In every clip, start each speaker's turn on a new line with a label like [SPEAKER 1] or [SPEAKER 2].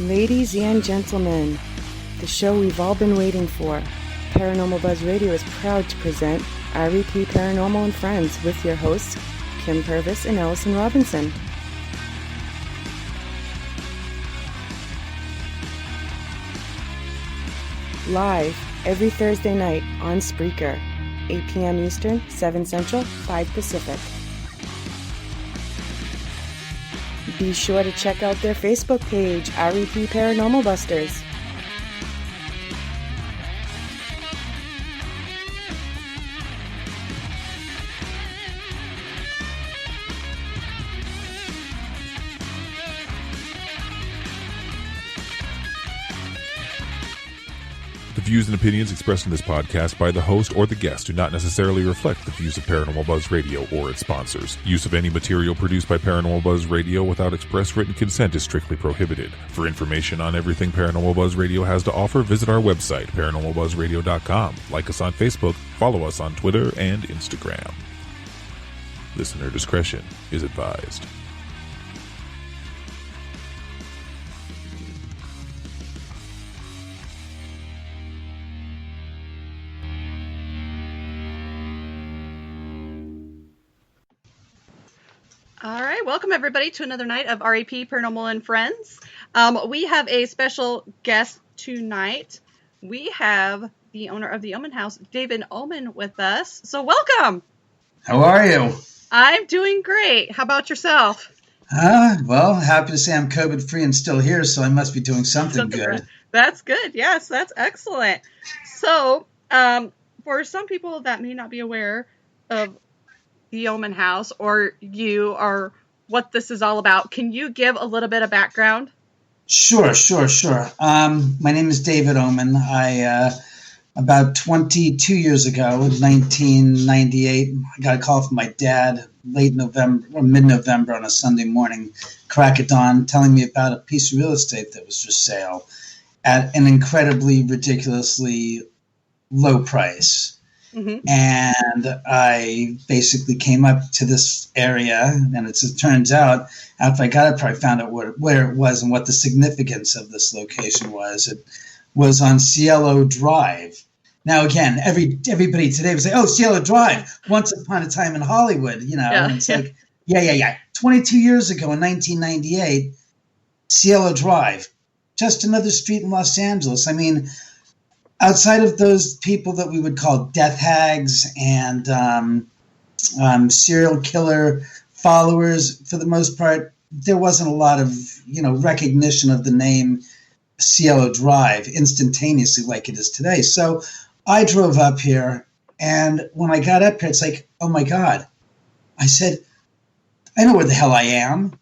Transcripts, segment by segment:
[SPEAKER 1] Ladies and gentlemen, the show we've all been waiting for, Paranormal Buzz Radio is proud to present REP Paranormal and Friends with your hosts, Kim Purvis and Allison Robinson. Live every Thursday night on Spreaker, 8 p.m. Eastern, 7 Central, 5 Pacific. Be sure to check out their Facebook page, REP Paranormal Busters.
[SPEAKER 2] The views and opinions expressed in this podcast by the host or the guest do not necessarily reflect the views of Paranormal Buzz Radio or its sponsors. Use of any material produced by Paranormal Buzz Radio without express written consent is strictly prohibited. For information on everything Paranormal Buzz Radio has to offer, visit our website, paranormalbuzzradio.com. Like us on Facebook, follow us on Twitter and Instagram. Listener discretion is advised.
[SPEAKER 3] All right, welcome everybody to another night of REP Paranormal and Friends. We have a special guest tonight. We have the owner of the Oman House, David Oman, with us. So welcome.
[SPEAKER 4] How are you?
[SPEAKER 3] I'm doing great. How about yourself?
[SPEAKER 4] Well, happy to say I'm COVID-free and still here, so I must be doing something good.
[SPEAKER 3] That's good. Yes, that's excellent. So, for some people that may not be aware of the Oman House or you or what this is all about, can you give a little bit of background?
[SPEAKER 4] Sure. My name is David Oman. I about 22 years ago, in 1998, I got a call from my dad late November or mid-November on a Sunday morning, crack of dawn, telling me about a piece of real estate that was for sale at an incredibly, ridiculously low price. Mm-hmm. And I basically came up to this area, and it turns out, after I got up, I found out where it was and what the significance of this location was. It was on Cielo Drive. Now, again, everybody today would say, "Oh, Cielo Drive, once upon a time in Hollywood," you know. Yeah, and it's like, yeah. 22 years ago in 1998, Cielo Drive, just another street in Los Angeles. I mean, outside of those people that we would call death hags and serial killer followers, for the most part, there wasn't a lot of, recognition of the name Cielo Drive instantaneously like it is today. So I drove up here, and when I got up here, it's like, oh my God. I said, I know where the hell I am.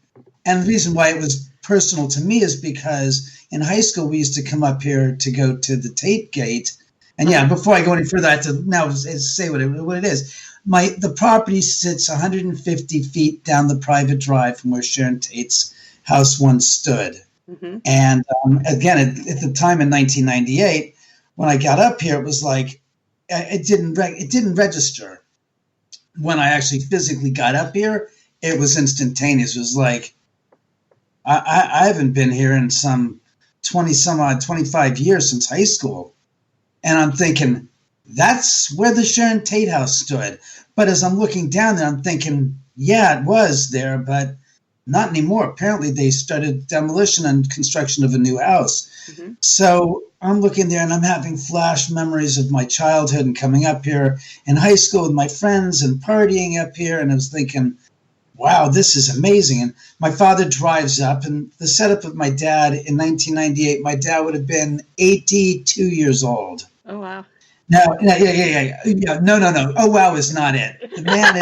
[SPEAKER 4] And the reason why it was personal to me is because in high school, we used to come up here to go to the Tate gate. And yeah, before I go any further, I have to now say what it is. The property sits 150 feet down the private drive from where Sharon Tate's house once stood. Mm-hmm. And again, at the time in 1998, when I got up here, it was like, it didn't register. When I actually physically got up here, it was instantaneous. It was like, I haven't been here in some 25 years since high school. And I'm thinking, that's where the Sharon Tate house stood. But as I'm looking down there, I'm thinking, yeah, it was there, but not anymore. Apparently they started demolition and construction of a new house. Mm-hmm. So I'm looking there and I'm having flash memories of my childhood and coming up here in high school with my friends and partying up here. And I was thinking, wow, this is amazing. And my father drives up, and the setup of my dad in 1998, my dad would have been 82 years old.
[SPEAKER 3] Oh, wow.
[SPEAKER 4] No. Oh, wow is not it. The man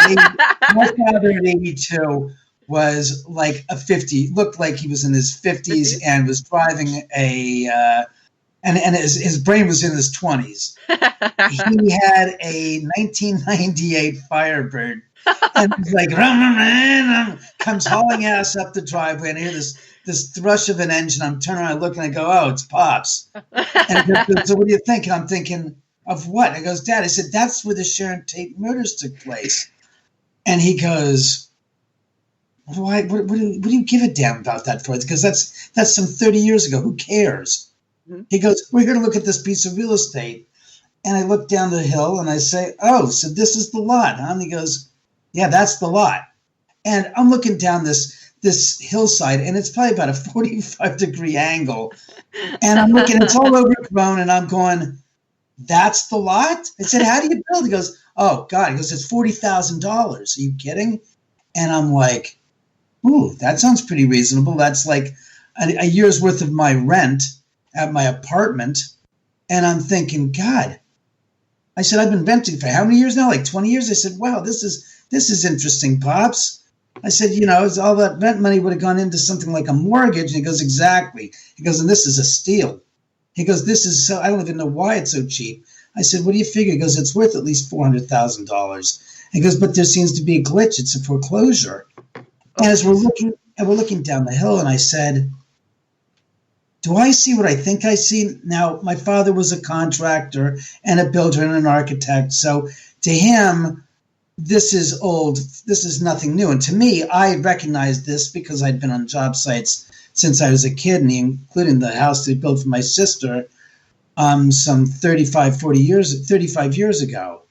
[SPEAKER 4] my father at 82 was like a 50, looked like he was in his 50s and was driving and his brain was in his 20s. He had a 1998 Firebird. And he's like, comes hauling ass up the driveway, and I hear this thrush of an engine. I'm turning around, looking, I go, oh, it's Pops. And he goes, so what do you think? And I'm thinking, of what? And I goes, Dad, I said, that's where the Sharon Tate murders took place. And he goes, why? What do you give a damn about that for? Because that's some 30 years ago. Who cares?
[SPEAKER 3] Mm-hmm.
[SPEAKER 4] He goes, we're here to look at this piece of real estate. And I look down the hill and I say, oh, so this is the lot, huh? And he goes, yeah, that's the lot. And I'm looking down this hillside, and it's probably about a 45-degree angle. And I'm looking, it's all overgrown, and I'm going, that's the lot? I said, how do you build? He goes, oh, God. He goes, it's $40,000. Are you kidding? And I'm like, ooh, that sounds pretty reasonable. That's like a year's worth of my rent at my apartment. And I'm thinking, God. I said, I've been renting for how many years now? Like 20 years? I said, wow, this is interesting, Pops. I said, all that rent money would have gone into something like a mortgage. And he goes, exactly. He goes, and this is a steal. He goes, this is so, I don't even know why it's so cheap. I said, what do you figure? He goes, it's worth at least $400,000. He goes, but there seems to be a glitch. It's a foreclosure. And as we're looking down the hill, and I said, do I see what I think I see? Now, my father was a contractor and a builder and an architect. So to him, this is old. This is nothing new. And to me, I recognized this because I'd been on job sites since I was a kid, and including the house that he built for my sister some 35 years ago.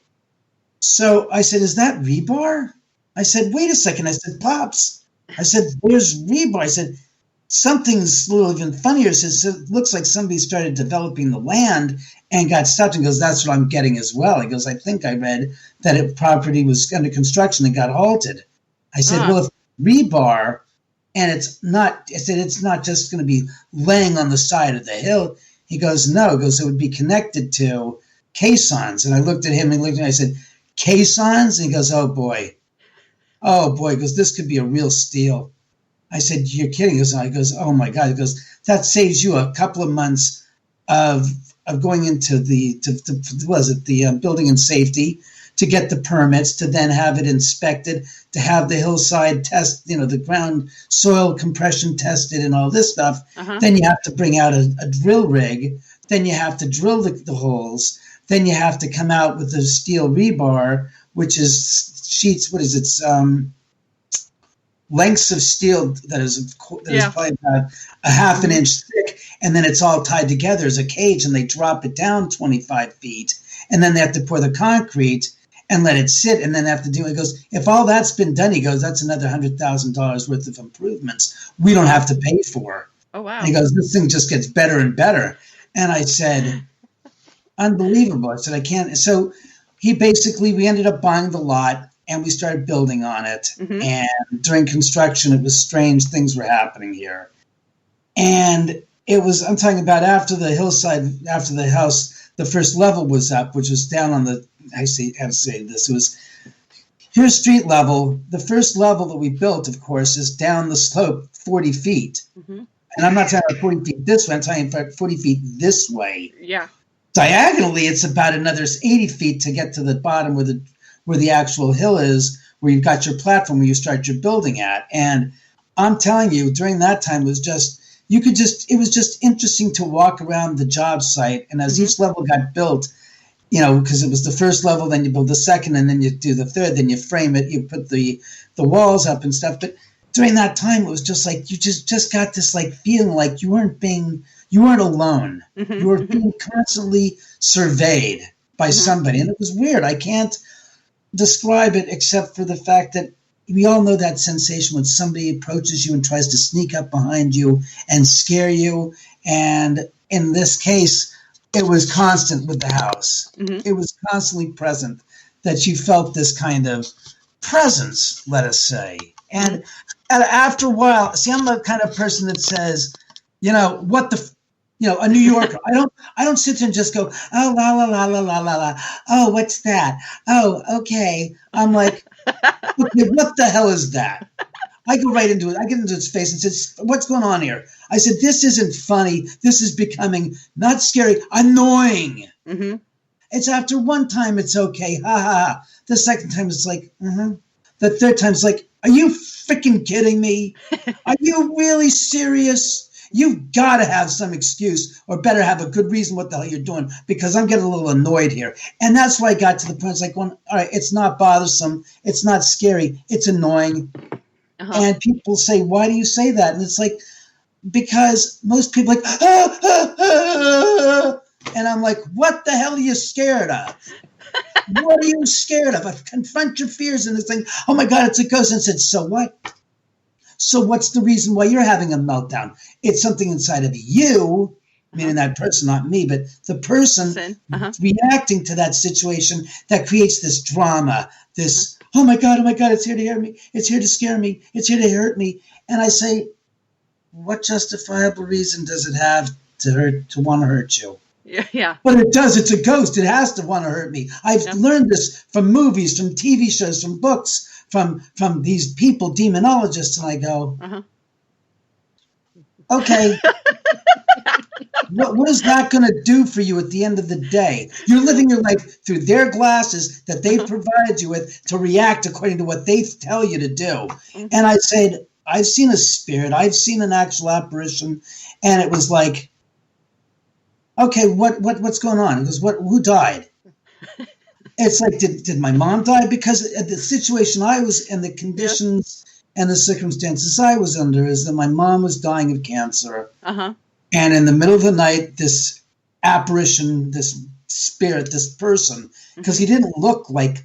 [SPEAKER 4] So I said, is that rebar? I said, wait a second. I said, Pops. I said, where's rebar? I said, something's a little even funnier. Says it looks like somebody started developing the land and got stopped. And goes, that's what I'm getting as well. He goes, I think I read that a property was under construction and got halted. I said, well, if rebar, and it's not, I said, it's not just going to be laying on the side of the hill. He goes, no. He goes, it would be connected to caissons. And I looked at him and I said, caissons? And he goes, oh boy. He goes, this could be a real steal. I said, you're kidding. He goes, oh my God. He goes, that saves you a couple of months of going into the building and safety to get the permits, to then have it inspected, to have the hillside test, the ground soil compression tested and all this stuff. Uh-huh. Then you have to bring out a drill rig. Then you have to drill the holes. Then you have to come out with the steel rebar, which is sheets. What is it? Lengths of steel that is probably about a half an inch thick, and then it's all tied together as a cage, and they drop it down 25 feet, and then they have to pour the concrete and let it sit, and then they have to do it. He goes, if all that's been done, he goes, that's another $100,000 worth of improvements we don't have to pay for.
[SPEAKER 3] Oh, wow.
[SPEAKER 4] And he goes, this thing just gets better and better. And I said, unbelievable. I said, I can't. So we ended up buying the lot, and we started building on it. Mm-hmm. And during construction, it was strange. Things were happening here. And I'm talking about after the hillside, after the house, the first level was up, which was down on it was here's street level. The first level that we built, of course, is down the slope 40 feet. Mm-hmm. And I'm not talking about 40 feet this way. I'm talking about 40 feet this way.
[SPEAKER 3] Yeah.
[SPEAKER 4] Diagonally, it's about another 80 feet to get to the bottom where the actual hill is, where you've got your platform where you start your building at. And I'm telling you, during that time, it was just interesting to walk around the job site. And as each level got built, because it was the first level, then you build the second, and then you do the third, then you frame it, you put the walls up and stuff. But during that time, it was just like, you just got this like feeling like you weren't alone. Mm-hmm. You were being constantly surveyed by somebody. And it was weird. I can't describe it except for the fact that we all know that sensation when somebody approaches you and tries to sneak up behind you and scare you. And in this case, it was constant with the house. Mm-hmm. It was constantly present, that you felt this kind of presence, let us say. And after a while, see, I'm the kind of person that says, a New Yorker. I don't sit there and just go, oh, la, la, la, la, la, la, la. Oh, what's that? Oh, okay. I'm like, okay, what the hell is that? I go right into it. I get into its face and says, what's going on here? I said, this isn't funny. This is becoming not scary, annoying. Mm-hmm. It's after one time, it's okay. Ha ha. The second time, it's like, The third time, it's like, are you freaking kidding me? Are you really serious? You've got to have some excuse, or better have a good reason what the hell you're doing, because I'm getting a little annoyed here. And that's why I got to the point. It's like, all right, it's not bothersome. It's not scary. It's annoying. And people say, why do you say that? And it's like, because most people are like, ah, ah, ah. And I'm like, what the hell are you scared of? What are you scared of? Confront your fears. And it's like, oh my God, it's a ghost. And I said, so what? So what's the reason why you're having a meltdown? It's something inside of you, meaning that person, not me, but the person reacting to that situation that creates this drama, this, oh my God, it's here to hear me. It's here to scare me. It's here to hurt me. And I say, what justifiable reason does it have to want to hurt you?
[SPEAKER 3] Yeah.
[SPEAKER 4] But it does. It's a ghost. It has to want to hurt me. I've learned this from movies, from TV shows, from books, from these people, demonologists. And I go, okay, what is that going to do for you at the end of the day? You're living your life through their glasses that they've provided you with to react according to what they tell you to do. And I said, I've seen a spirit. I've seen an actual apparition. And it was like, okay, what's going on? It goes, who died? It's like, did my mom die? Because the situation I was in, the conditions and the circumstances I was under, is that my mom was dying of cancer. And in the middle of the night, this apparition, this spirit, this person, because he didn't look like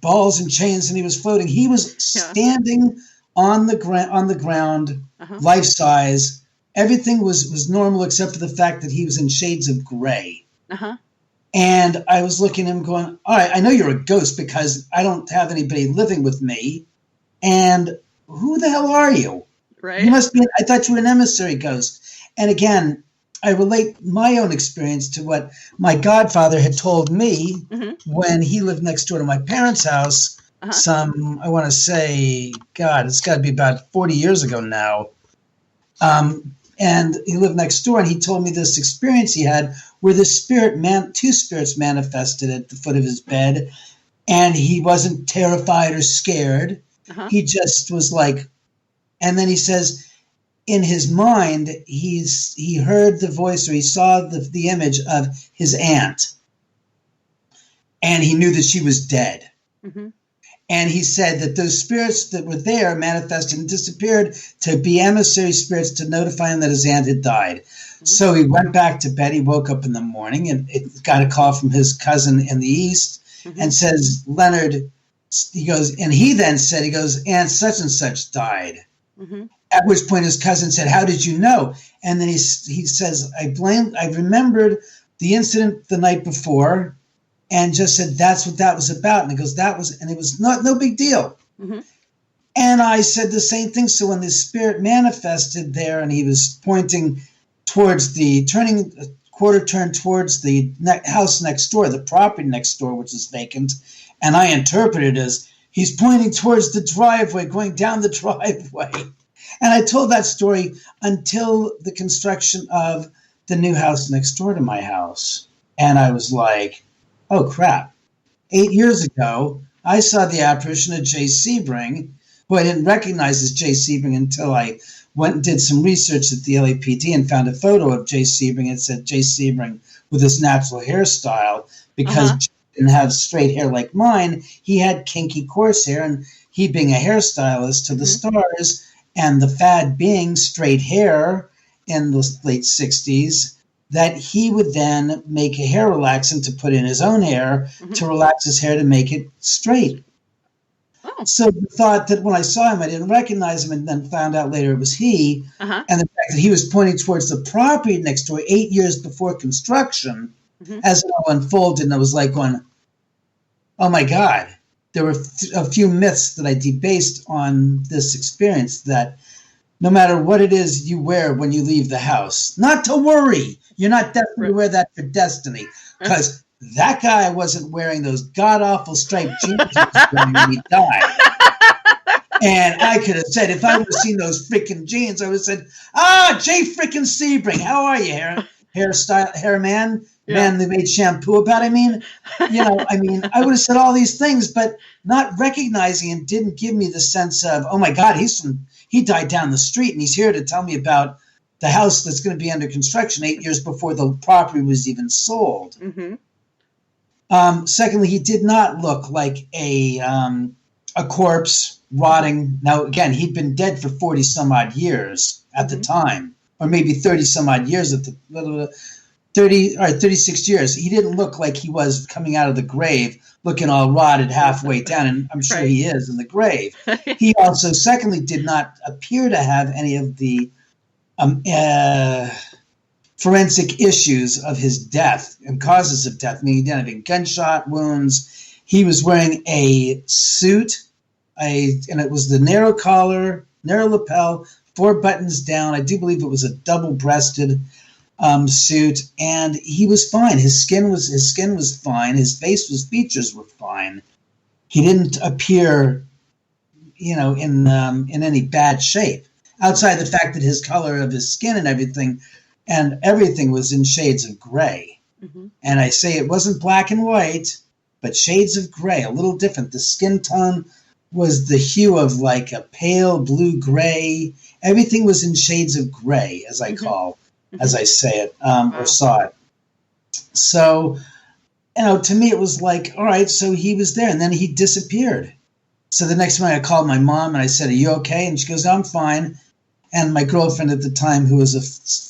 [SPEAKER 4] balls and chains and he was floating. He was standing on the ground, life size. Everything was normal except for the fact that he was in shades of gray. And I was looking at him going, all right, I know you're a ghost because I don't have anybody living with me. And who the hell are you?
[SPEAKER 3] Right.
[SPEAKER 4] You must be, I thought you were an emissary ghost. And again, I relate my own experience to what my godfather had told me when he lived next door to my parents' house. I want to say, God, it's got to be about 40 years ago now. And he lived next door, and he told me this experience he had where two spirits manifested at the foot of his bed, and he wasn't terrified or scared. He just was like, and then he says, in his mind, he heard the voice, or he saw the image of his aunt, and he knew that she was dead. And he said that those spirits that were there manifested and disappeared to be emissary spirits to notify him that his aunt had died. So he went back to bed. He woke up in the morning and it got a call from his cousin in the East and says, Leonard, he goes, and he then said, he goes, Aunt such and such died. At which point his cousin said, how did you know? And then he says, I remembered the incident the night before, and just said, that's what that was about. And he goes, it was no big deal. And I said the same thing. So when the spirit manifested there and he was pointing towards turning a quarter turn towards the house next door, the property next door, which is vacant. And I interpreted it as he's pointing towards the driveway, going down the driveway. And I told that story until the construction of the new house next door to my house. And I was like, oh, crap. 8 years ago, I saw the apparition of Jay Sebring, who I didn't recognize as Jay Sebring until I went and did some research at the LAPD and found a photo of Jay Sebring. It said Jay Sebring with his natural hairstyle, because Jay didn't have straight hair like mine. He had kinky coarse hair, and he being a hairstylist to the stars, and the fad being straight hair in the late 60s, that he would then make a hair relaxant to put in his own hair to relax his hair to make it straight. So the thought that when I saw him, I didn't recognize him, and then found out later it was he, and the fact that he was pointing towards the property next door 8 years before construction, as it all unfolded, and I was like going, oh my God. There were a few myths that I debased on this experience, that no matter what it is you wear when you leave the house, not to worry. You're not destined to wear that for destiny, because that guy wasn't wearing those god-awful striped jeans he was wearing when he died. And I could have said, if I would have seen those freaking jeans, I would have said, Jay freaking Sebring, how are you, hair man? Man, they made shampoo about, I would have said all these things, but not recognizing and didn't give me the sense of, oh my God, he died down the street and he's here to tell me about the house that's going to be under construction 8 years before the property was even sold. Secondly, he did not look like a corpse rotting. Now, again, he'd been dead for 40 some odd years at the time, or maybe 30 some odd years at the 36 years. He didn't look like he was coming out of the grave, looking all rotted halfway down, and I'm sure he is in the grave. He also, secondly, did not appear to have any of the forensic issues of his death and causes of death. I mean, he didn't have any gunshot wounds. He was wearing a suit, and it was the narrow collar, narrow lapel, 4 buttons down. I do believe it was a double-breasted suit, and he was fine. His skin was fine. His features were fine. He didn't appear, in any bad shape, outside the fact that his color of his skin and everything was in shades of gray. And I say it wasn't black and white, but shades of gray, a little different. The skin tone was the hue of like a pale blue-gray. Everything was in shades of gray, as I say it, or saw it. So, to me it was like, all right, so he was there, and then he disappeared. So the next morning I called my mom, and I said, are you okay? And she goes, I'm fine. And my girlfriend at the time, who was a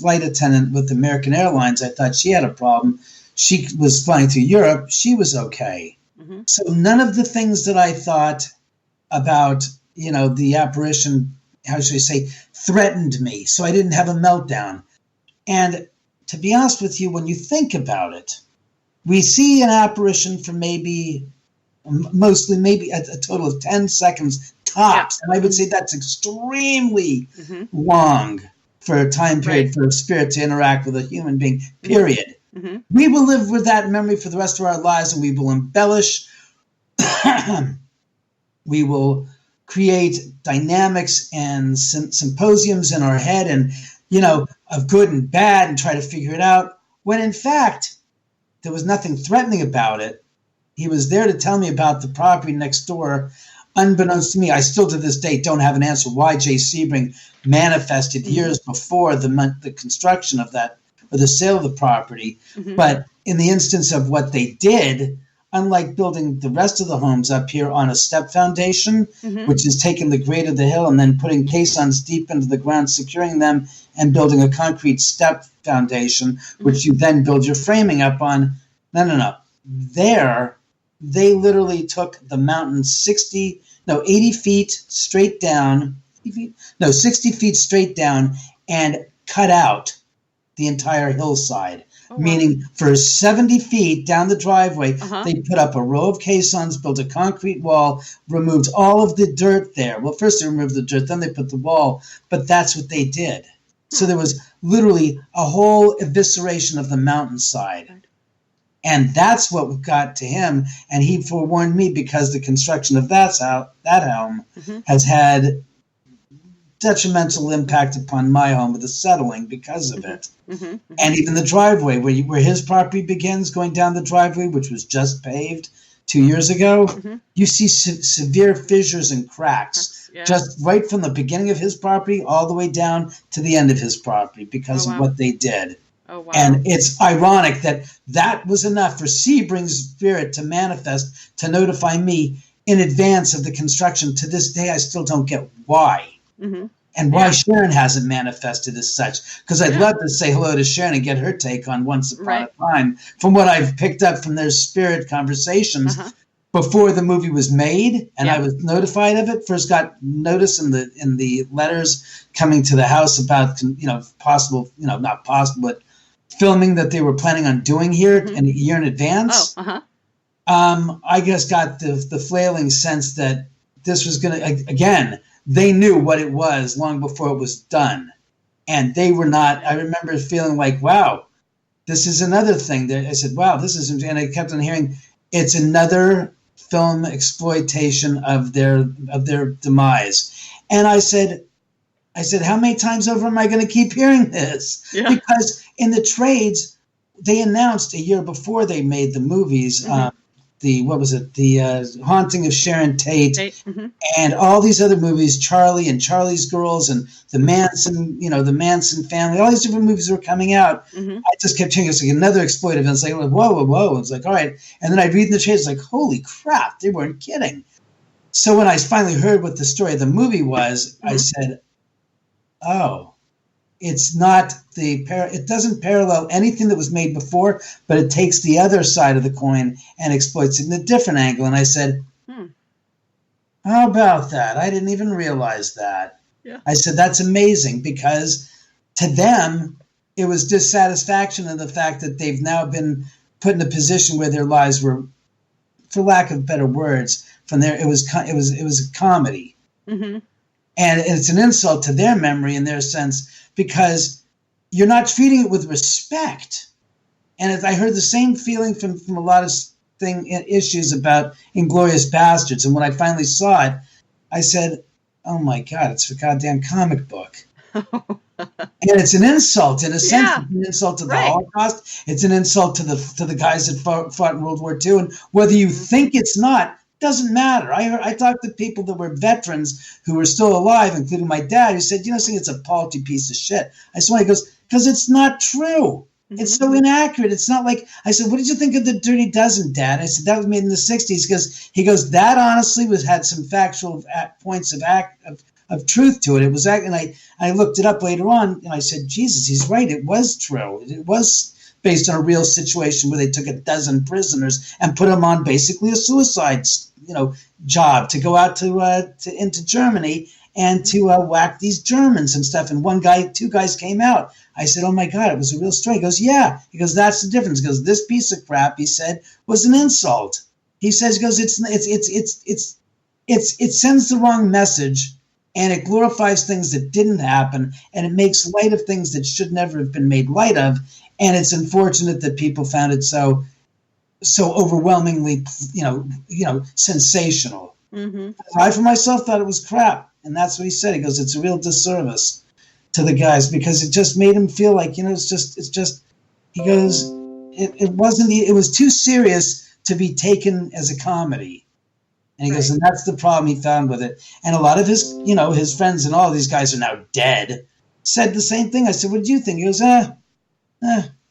[SPEAKER 4] flight attendant with American Airlines, I thought she had a problem. She was flying through Europe. She was okay. So none of the things that I thought about, the apparition, how should I say, threatened me. So I didn't have a meltdown. And to be honest with you, when you think about it, we see an apparition for maybe a total of 10 seconds tops. And I would say that's extremely long for a time period for a spirit to interact with a human being, period. We will live with that memory for the rest of our lives, and we will embellish. We will create dynamics and symposiums in our head and, of good and bad, and try to figure it out, when in fact, there was nothing threatening about it. He was there to tell me about the property next door. Unbeknownst to me, I still to this day don't have an answer why Jay Sebring manifested years before the construction of that, or the sale of the property. But in the instance of what they did, unlike building the rest of the homes up here on a step foundation, which is taking the grade of the hill and then putting caissons deep into the ground, securing them, and building a concrete step foundation, which you then build your framing up on. No. There, they literally took the mountain 80 feet straight down, 60 feet straight down, and cut out the entire hillside. Meaning for 70 feet down the driveway, they put up a row of caissons, built a concrete wall, removed all of the dirt there. Well, first they removed the dirt, then they put the wall, but that's what they did. So there was literally a whole evisceration of the mountainside. And that's what got to him, and he forewarned me, because the construction of that home has had detrimental impact upon my home with the settling because of it. And even the driveway where his property begins, going down the driveway, which was just paved 2 years ago, you see severe fissures and cracks just right from the beginning of his property all the way down to the end of his property because of what they did. And it's ironic that was enough for Sebring's spirit to manifest, to notify me in advance of the construction. To this day, I still don't get why. And why Sharon hasn't manifested as such. Because I'd love to say hello to Sharon and get her take on Once Upon a Time. From what I've picked up from their spirit conversations before the movie was made, and I was notified of it. First got notice in the letters coming to the house about possible, not possible, but filming that they were planning on doing here in a year in advance. I just got the flailing sense that this was going to, again, they knew what it was long before it was done. And they were not, I remember feeling like, wow, this is another thing. I said, wow, this is, and I kept on hearing, it's another film exploitation of their demise. And I said, how many times over am I going to keep hearing this? Because in the trades, they announced a year before they made the movies, the Haunting of Sharon Tate, and all these other movies, Charlie and Charlie's Girls and the Manson family, all these different movies were coming out. I just kept hearing it's like another exploitive, and it's like, whoa. It's like, all right. And then I'd read in the trades, like, holy crap, they weren't kidding. So when I finally heard what the story of the movie was, I said, oh, it's not it doesn't parallel anything that was made before, but it takes the other side of the coin and exploits it in a different angle. And I said, how about that? I didn't even realize that.
[SPEAKER 3] Yeah.
[SPEAKER 4] I said, that's amazing, because to them, it was dissatisfaction in the fact that they've now been put in a position where their lives were, for lack of better words, it was a comedy.
[SPEAKER 3] Mm-hmm.
[SPEAKER 4] And it's an insult to their memory in their sense, because you're not treating it with respect. And I heard the same feeling from a lot of issues about Inglourious Bastards. And when I finally saw it, I said, oh my God, it's a goddamn comic book. And it's an insult, in a sense.
[SPEAKER 3] Yeah.
[SPEAKER 4] It's an insult to the Holocaust. It's an insult to the guys that fought in World War II. And whether you think it's not, doesn't matter. I talked to people that were veterans who were still alive, including my dad, who said, I think it's a paltry piece of shit. I said, he goes, because it's not true. Mm-hmm. It's so inaccurate. It's not like, I said, what did you think of The Dirty Dozen, Dad? I said, that was made in the 60s. He goes, that honestly had some factual points of truth to it. It was, and I looked it up later on, and I said, Jesus, he's right. It was true. It was based on a real situation where they took a dozen prisoners and put them on basically a suicide, job to go out into Germany and to whack these Germans and stuff. And two guys came out. I said, oh my God, it was a real story. He goes, yeah. He goes, that's the difference. He goes, this piece of crap, he said, was an insult. He says, he goes, it sends the wrong message, and it glorifies things that didn't happen, and it makes light of things that should never have been made light of. And it's unfortunate that people found it so overwhelmingly, sensational. Mm-hmm. I, for myself, thought it was crap. And that's what he said. He goes, it's a real disservice to the guys, because it just made him feel like, he goes, it was too serious to be taken as a comedy. And he goes, and that's the problem he found with it. And a lot of his, his friends and all these guys are now dead, said the same thing. I said, what did you think? He goes,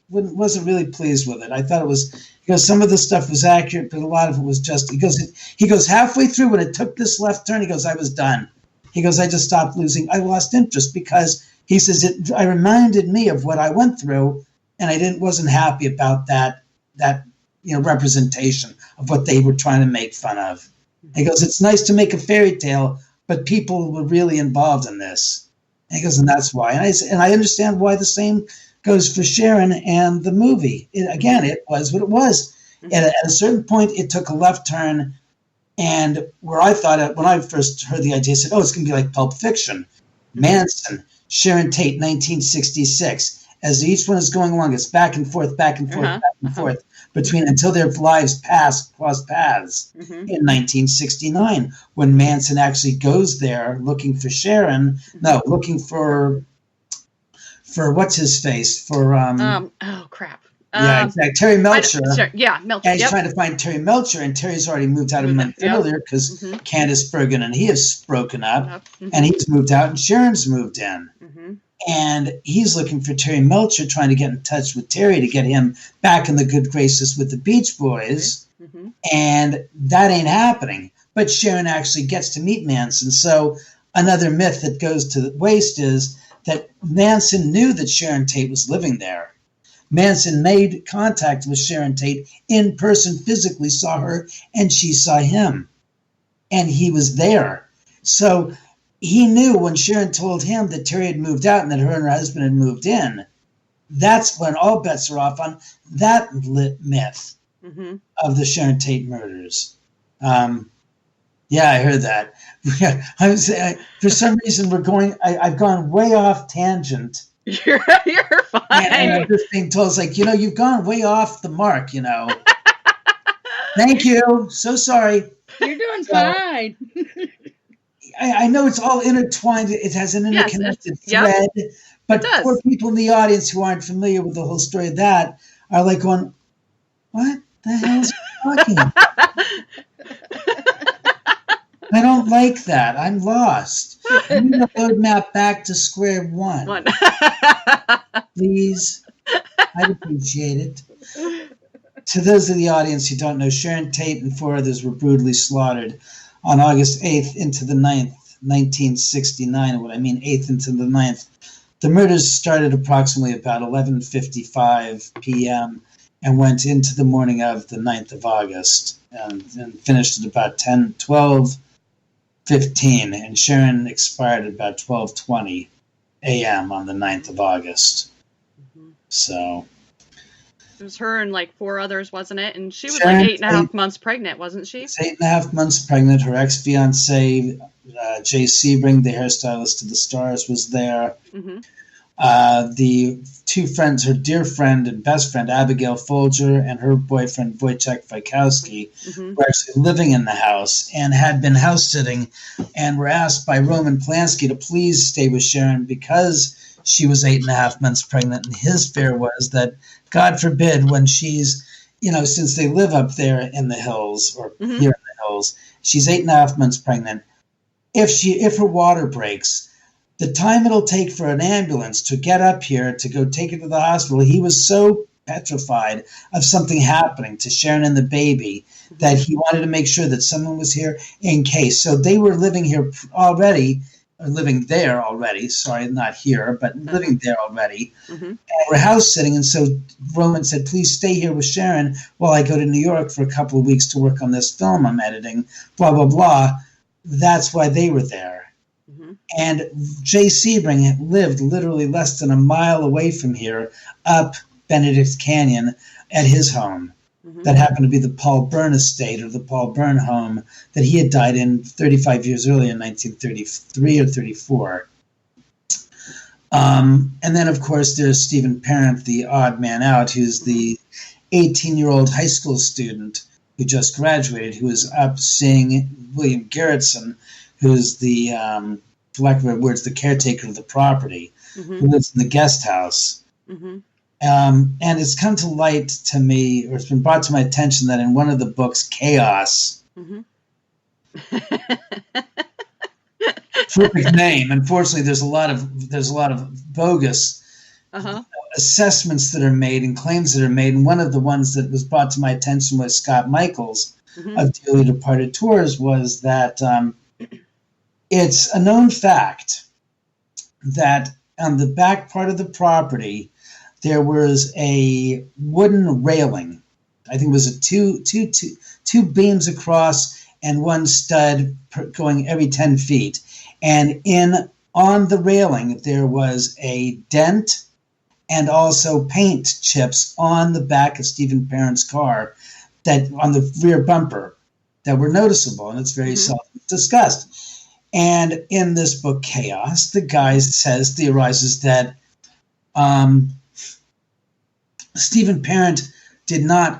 [SPEAKER 4] wasn't really pleased with it. I thought it was, he goes, some of the stuff was accurate, but a lot of it was just, he goes, halfway through when it took this left turn, he goes, I was done. He goes, I just stopped I lost interest, because he says, it reminded me of what I went through, and I wasn't happy about that representation of what they were trying to make fun of. He goes, it's nice to make a fairy tale, but people were really involved in this. And he goes, and that's why. And I understand why the same goes for Sharon and the movie. It was what it was. Mm-hmm. At a certain point, it took a left turn, and where I thought, when I first heard the idea, I said, it's going to be like Pulp Fiction. Manson, Sharon Tate, 1966. As each one is going along, it's back and forth, back and forth, until their lives cross paths. Mm-hmm. In 1969, when Manson actually goes there looking for Sharon, looking for what's his face, for
[SPEAKER 3] oh crap.
[SPEAKER 4] Yeah, exactly. Terry Melcher.
[SPEAKER 3] Melcher.
[SPEAKER 4] And he's trying to find Terry Melcher, and Terry's already moved out a month earlier, because Candace Bergen and he has broken up, and he's moved out, and Sharon's moved in. Mm-hmm. And he's looking for Terry Melcher, trying to get in touch with Terry to get him back in the good graces with the Beach Boys. Mm-hmm. And that ain't happening. But Sharon actually gets to meet Manson. So another myth that goes to waste is that Manson knew that Sharon Tate was living there. Manson made contact with Sharon Tate in person, physically saw her, and she saw him. And he was there. So he knew when Sharon told him that Terry had moved out and that her and her husband had moved in. That's when all bets are off on that myth of the Sharon Tate murders. I heard that. For some reason, I've gone way off tangent.
[SPEAKER 3] You're fine.
[SPEAKER 4] And I'm just being told, it's like, you've gone way off the mark, Thank you. So sorry.
[SPEAKER 5] You're doing fine.
[SPEAKER 4] I know it's all intertwined. It has an interconnected thread. But for people in the audience who aren't familiar with the whole story of that are like going, what the hell is he talking about? I don't like that. I'm lost. I need a roadmap back to square one. Please. I'd appreciate it. To those of the audience who don't know, Sharon Tate and 4 others were brutally slaughtered on August 8th into the 9th, 1969. What I mean, 8th into the 9th. The murders started approximately about 11:55 p.m. and went into the morning of the 9th of August and finished at about 12:15. And Sharon expired at about 12:20 a.m. on the 9th of August. Mm-hmm. So...
[SPEAKER 3] It was her and like 4 others, wasn't it? And she was
[SPEAKER 4] Sharon,
[SPEAKER 3] like 8.5 months pregnant, wasn't she?
[SPEAKER 4] 8.5 months pregnant. Her ex-fiance, Jay Sebring, the hairstylist of the stars, was there. Mm-hmm. The 2 friends, her dear friend and best friend, Abigail Folger, and her boyfriend, Wojciech Wajkowski, mm-hmm. were actually living in the house and had been house-sitting and were asked by Roman Polanski to please stay with Sharon because she was 8.5 months pregnant. And his fear was that, God forbid, when she's, since they live up there in the hills or mm-hmm. here in the hills, she's 8.5 months pregnant. If her water breaks, the time it'll take for an ambulance to get up here to go take her to the hospital, he was so petrified of something happening to Sharon and the baby mm-hmm. that he wanted to make sure that someone was here in case. So they were living there already, sorry, not here, but living there already. Mm-hmm. And we're house sitting, and so Roman said, please stay here with Sharon while I go to New York for a couple of weeks to work on this film I'm editing, blah, blah, blah. That's why they were there. Mm-hmm. And Jay Sebring lived literally less than a mile away from here, up Benedict Canyon at his home. Mm-hmm. That happened to be the Paul Byrne estate or the Paul Byrne home that he had died in 35 years earlier in 1933 or 34. And then, of course, there's Stephen Parent, the odd man out, who's the 18-year-old high school student who just graduated, who is up seeing William Garrettson, who's the, for lack of better words, the caretaker of the property, mm-hmm. who lives in the guest house. Mm-hmm. And it's come to light to me, or it's been brought to my attention that in one of the books, Chaos, mm-hmm. Perfect name. Unfortunately, there's a lot of bogus uh-huh. assessments that are made and claims that are made. And one of the ones that was brought to my attention was Scott Michaels mm-hmm. of Dearly Departed Tours was that it's a known fact that on the back part of the property there was a wooden railing. I think it was a two beams across and one stud going every 10 feet. And on the railing, there was a dent and also paint chips on the back of Stephen Parent's car, that on the rear bumper, that were noticeable, and it's very mm-hmm. self-discussed. And in this book, Chaos, the guy theorizes that Stephen Parent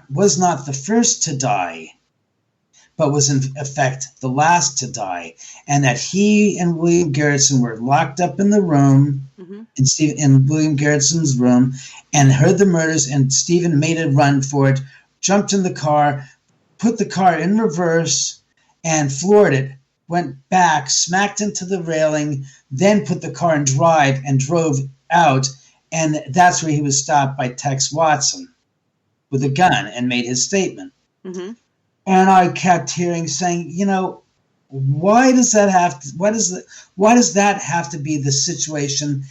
[SPEAKER 4] was not the first to die, but was in effect the last to die, and that he and William Garrettson were locked up in the room, mm-hmm. in William Garrettson's room, and heard the murders, and Stephen made a run for it, jumped in the car, put the car in reverse, and floored it, went back, smacked into the railing, then put the car in drive and drove out. And that's where he was stopped by Tex Watson with a gun and made his statement. Mm-hmm. And I kept saying, why does that have to be the situation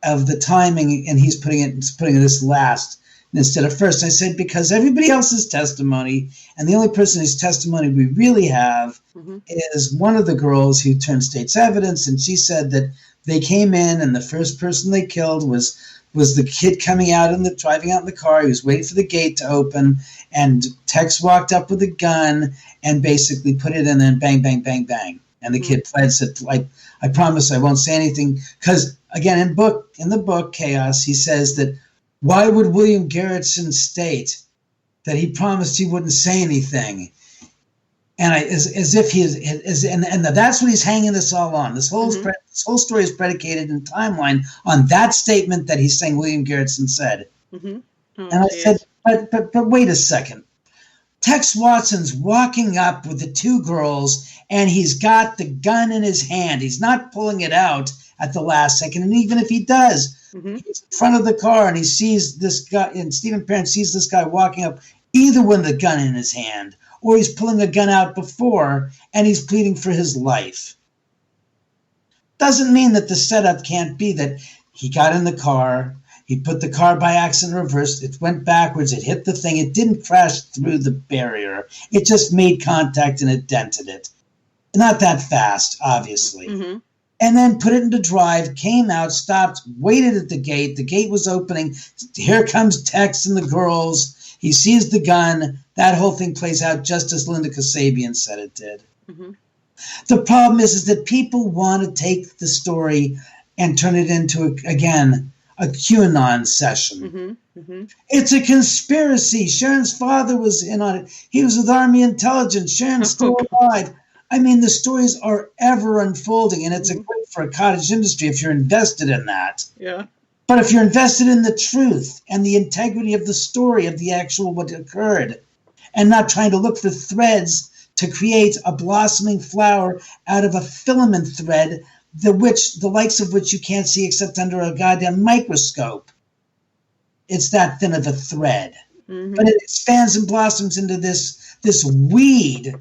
[SPEAKER 4] of the timing? And he's putting it this last instead of first. I said, because everybody else's testimony, and the only person whose testimony we really have mm-hmm. is one of the girls who turned state's evidence. And she said that they came in and the first person they killed was the kid driving out in the car. He was waiting for the gate to open, and Tex walked up with a gun and basically put it in and bang, bang, bang, bang. And the mm-hmm. kid pled, said, I promise I won't say anything. Because, again, in the book, Chaos, he says that why would William Garrettson state that he promised he wouldn't say anything? And as if he is, and that's what he's hanging this all on. This whole mm-hmm. This whole story is predicated in timeline on that statement that he's saying William Garrettson said. Mm-hmm. Oh, and I said, but wait a second. Tex Watson's walking up with the 2 girls, and he's got the gun in his hand. He's not pulling it out at the last second. And even if he does, mm-hmm. he's in front of the car, and he sees this guy, and Stephen Parent sees this guy walking up, either with the gun in his hand or he's pulling a gun out before and he's pleading for his life. Doesn't mean that the setup can't be that he got in the car, he put the car by accident in reverse, it went backwards, it hit the thing, it didn't crash through the barrier, it just made contact and it dented it. Not that fast, obviously. Mm-hmm. And then put it into drive, came out, stopped, waited at the gate was opening, here comes Tex and the girls, he sees the gun, that whole thing plays out just as Linda Kasabian said it did. Mm-hmm. The problem is that people want to take the story and turn it into, again, a QAnon session. Mm-hmm. Mm-hmm. It's a conspiracy. Sharon's father was in on it. He was with Army intelligence. Sharon's still alive. I mean, the stories are ever unfolding, and it's a great for a cottage industry if you're invested in that.
[SPEAKER 3] Yeah.
[SPEAKER 4] But if you're invested in the truth and the integrity of the story of the actual what occurred, and not trying to look for threads to create a blossoming flower out of a filament thread, the likes of which you can't see except under a goddamn microscope. It's that thin of a thread. Mm-hmm. But it expands and blossoms into this weed,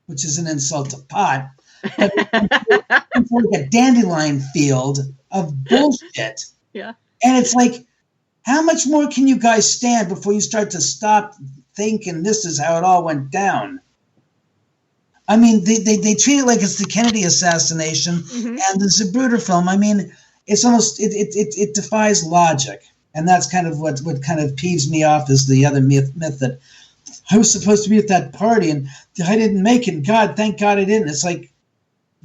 [SPEAKER 4] which is an insult to pot, but it's like a dandelion field of bullshit.
[SPEAKER 3] Yeah.
[SPEAKER 4] And it's like, how much more can you guys stand before you start to stop thinking this is how it all went down? I mean, they treat it like it's the Kennedy assassination and the Zapruder film. I mean, it's almost, it defies logic. And that's kind of what kind of peeves me off is the other myth that I was supposed to be at that party and I didn't make it. God, thank God I didn't. It's like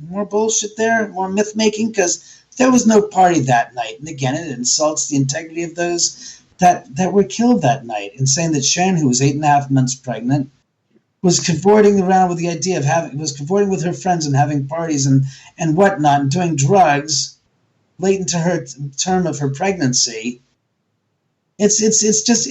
[SPEAKER 4] more bullshit there, more myth making, because there was no party that night. And again, it insults the integrity of those that were killed that night. And saying that Sharon, who was 8.5 months pregnant, was cavorting around with the idea of cavorting with her friends and having parties and whatnot and doing drugs late into her term of her pregnancy. It's just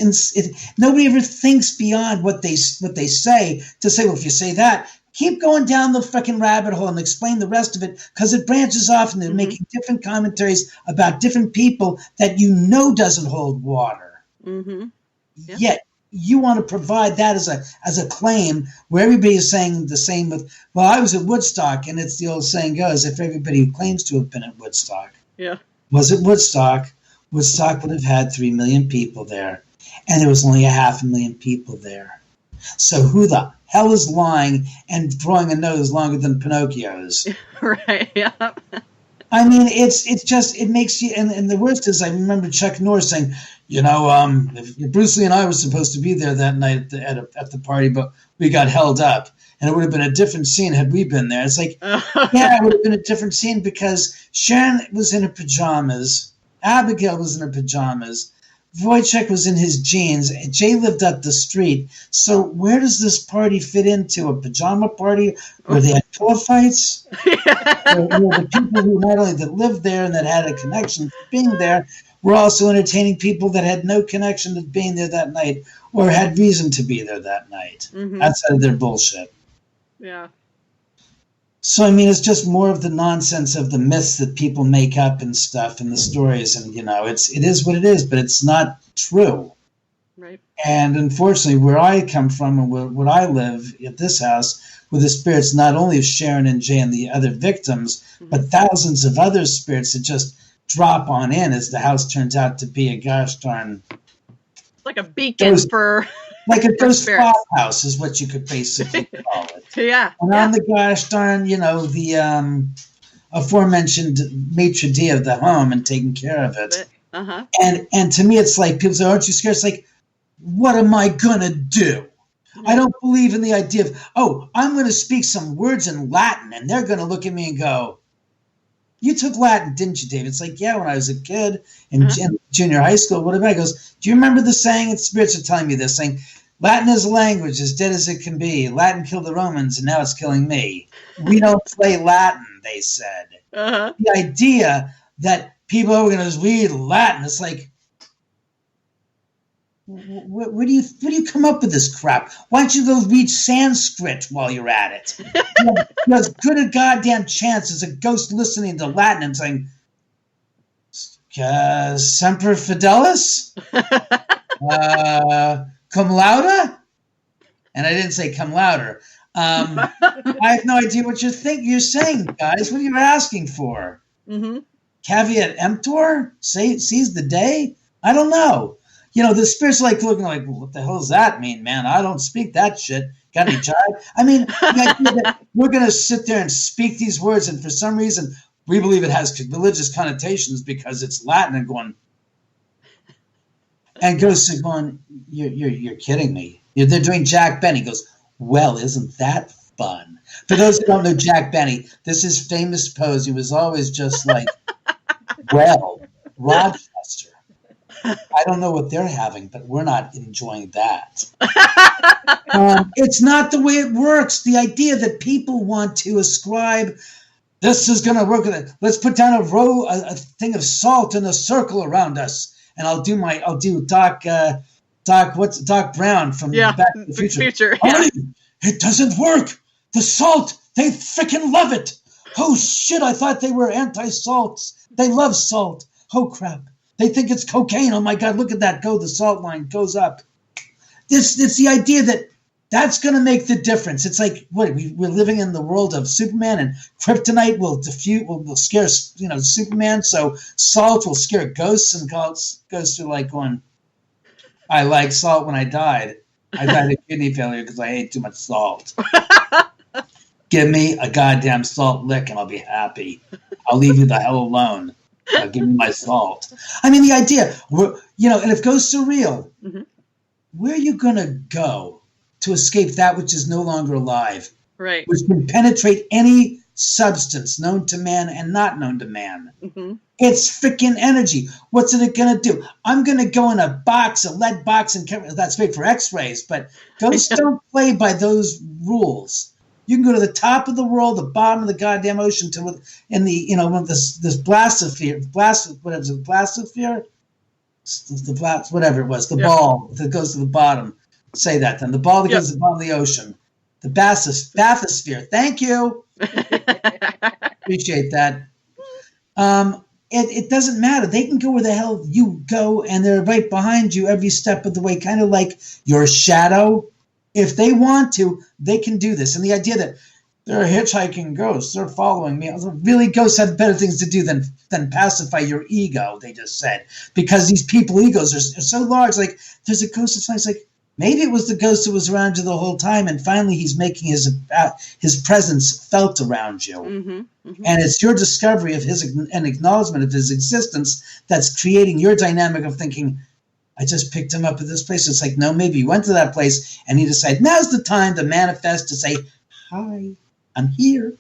[SPEAKER 4] nobody ever thinks beyond what they say to say, well, if you say that, keep going down the fucking rabbit hole and explain the rest of it, because it branches off and they're making different commentaries about different people that you know doesn't hold water. Mm-hmm. Yeah. Yet you want to provide that as a claim where everybody is saying the same with, well, I was at Woodstock, and it's the old saying goes, if everybody who claims to have been at Woodstock was at Woodstock, Woodstock would have had 3 million people there, and there was only 500,000 people there. So who the hell is lying and drawing a nose longer than Pinocchio's?
[SPEAKER 3] Right, yeah.
[SPEAKER 4] I mean, it makes you, and the worst is I remember Chuck Norris saying, if Bruce Lee and I were supposed to be there that night at the party, but we got held up. And it would have been a different scene had we been there. It's like, yeah, it would have been a different scene because Sharon was in her pajamas, Abigail was in her pajamas, Wojciech was in his jeans, Jay lived up the street. So where does this party fit into? A pajama party where they had pillow fights? Or the people who not only that lived there and that had a connection to being there were also entertaining people that had no connection to being there that night or had reason to be there that night outside of their bullshit.
[SPEAKER 3] Yeah.
[SPEAKER 4] So, I mean, it's just more of the nonsense of the myths that people make up and stuff and the stories. And, it is what it is, but it's not true.
[SPEAKER 3] Right.
[SPEAKER 4] And unfortunately, where I come from and where I live at this house, with the spirits not only of Sharon and Jay and the other victims, but thousands of other spirits that just drop on in as the house turns out to be a gosh darn...
[SPEAKER 3] like a beacon for...
[SPEAKER 4] Like a ghost flophouse is what you could basically call it.
[SPEAKER 3] Yeah.
[SPEAKER 4] And on the gosh darn, the aforementioned maitre d' of the home and taking care of it. Uh-huh. And to me, it's like people say, aren't you scared? It's like, what am I going to do? I don't believe in the idea of, I'm going to speak some words in Latin and they're going to look at me and go, you took Latin, didn't you, Dave? It's like, yeah, when I was a kid in junior high school, what about? He goes, do you remember the saying? And spirits are telling me this, saying, Latin is a language as dead as it can be. Latin killed the Romans, and now it's killing me. We don't play Latin, they said. Uh-huh. The idea that people are going to read Latin, it's like, where do you come up with this crap? Why don't you go read Sanskrit while you're at it? You know, as good a goddamn chance as a ghost listening to Latin and saying, Semper Fidelis? Cum laude? And I didn't say come louder. I have no idea what you're saying, guys. What are you asking for?
[SPEAKER 3] Mm-hmm.
[SPEAKER 4] Caveat emptor? Seize the day? I don't know. The spirit's like looking like, well, what the hell does that mean, man? I don't speak that shit. Got any jive? I mean, the idea that we're going to sit there and speak these words, and for some reason, we believe it has religious connotations because it's Latin, and going, and ghosts are going, you're kidding me. They're doing Jack Benny. He goes, well, isn't that fun? For those who don't know Jack Benny, this is his famous pose. He was always just like, well, Rochester. I don't know what they're having, but we're not enjoying that. It's not the way it works. The idea that people want to ascribe, this is going to work with it. Let's put down a thing of salt in a circle around us, and I'll do Doc Brown from Back to the Future.
[SPEAKER 3] Yeah.
[SPEAKER 4] It doesn't work. The salt, they freaking love it. Oh shit! I thought they were anti-salts. They love salt. Oh crap! They think it's cocaine. Oh my God! Look at that go. The salt line goes up. It's the idea that that's going to make the difference. It's like we're living in the world of Superman, and kryptonite will scare Superman. So salt will scare ghosts, and ghosts are like going, I like salt when I died. I died of kidney failure because I ate too much salt. Give me a goddamn salt lick and I'll be happy. I'll leave you the hell alone. Give me my salt. I mean, the idea, and if ghosts are real, mm-hmm. where are you going to go to escape that which is no longer alive?
[SPEAKER 3] Right.
[SPEAKER 4] Which can penetrate any substance known to man and not known to man. Mm-hmm. It's freaking energy. What's it going to do? I'm going to go in a lead box, and that's great for x-rays, but ghosts don't play by those rules. You can go to the top of the world, the bottom of the goddamn ocean, this blastosphere, whatever it was, the ball that goes to the bottom. Say that then. The ball that goes to the bottom of the ocean. The bathysphere. Thank you. Appreciate that. It doesn't matter. They can go where the hell you go, and they're right behind you every step of the way, kind of like your shadow. If they want to, they can do this. And the idea that they're hitchhiking ghosts, they're following me. Really, ghosts have better things to do than pacify your ego, they just said. Because these people egos are so large. Like, there's a ghost that's nice, like, maybe it was the ghost that was around you the whole time, and finally he's making his presence felt around you. Mm-hmm, mm-hmm. And it's your discovery of an acknowledgement of his existence that's creating your dynamic of thinking, I just picked him up at this place. It's like, no, maybe he went to that place and he decided now's the time to manifest, to say, hi, I'm here.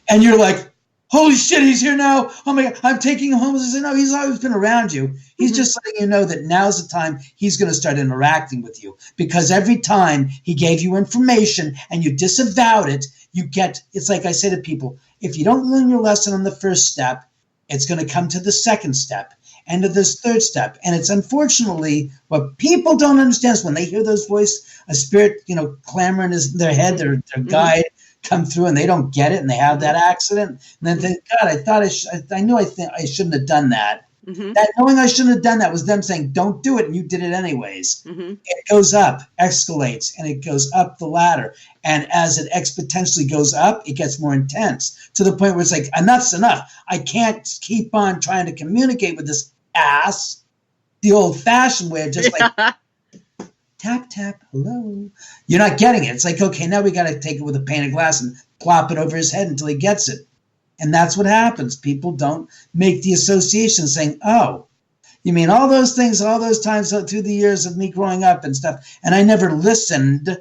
[SPEAKER 4] And you're like, holy shit, he's here now. Oh my God, I'm taking him home. I said, no, he's always been around you. He's mm-hmm. just letting you know that now's the time he's going to start interacting with you. Because every time he gave you information and you disavowed it, it's like I say to people, if you don't learn your lesson on the first step, it's going to come to the second step and to this third step. And it's unfortunately what people don't understand is when they hear those voices, a spirit, clamoring in their head, their guide, come through and they don't get it and they have that accident. And then they think, God, I knew I shouldn't have done that. Mm-hmm. That knowing I shouldn't have done that was them saying, don't do it. And you did it anyways. Mm-hmm. It goes up, escalates, and it goes up the ladder. And as it exponentially goes up, it gets more intense to the point where it's like, enough's enough. I can't keep on trying to communicate with this ass the old fashioned way of just like, tap, tap, hello. You're not getting it. It's like, okay, now we got to take it with a pane of glass and plop it over his head until he gets it. And that's what happens. People don't make the association saying, oh, you mean all those things, all those times through the years of me growing up and stuff, and I never listened,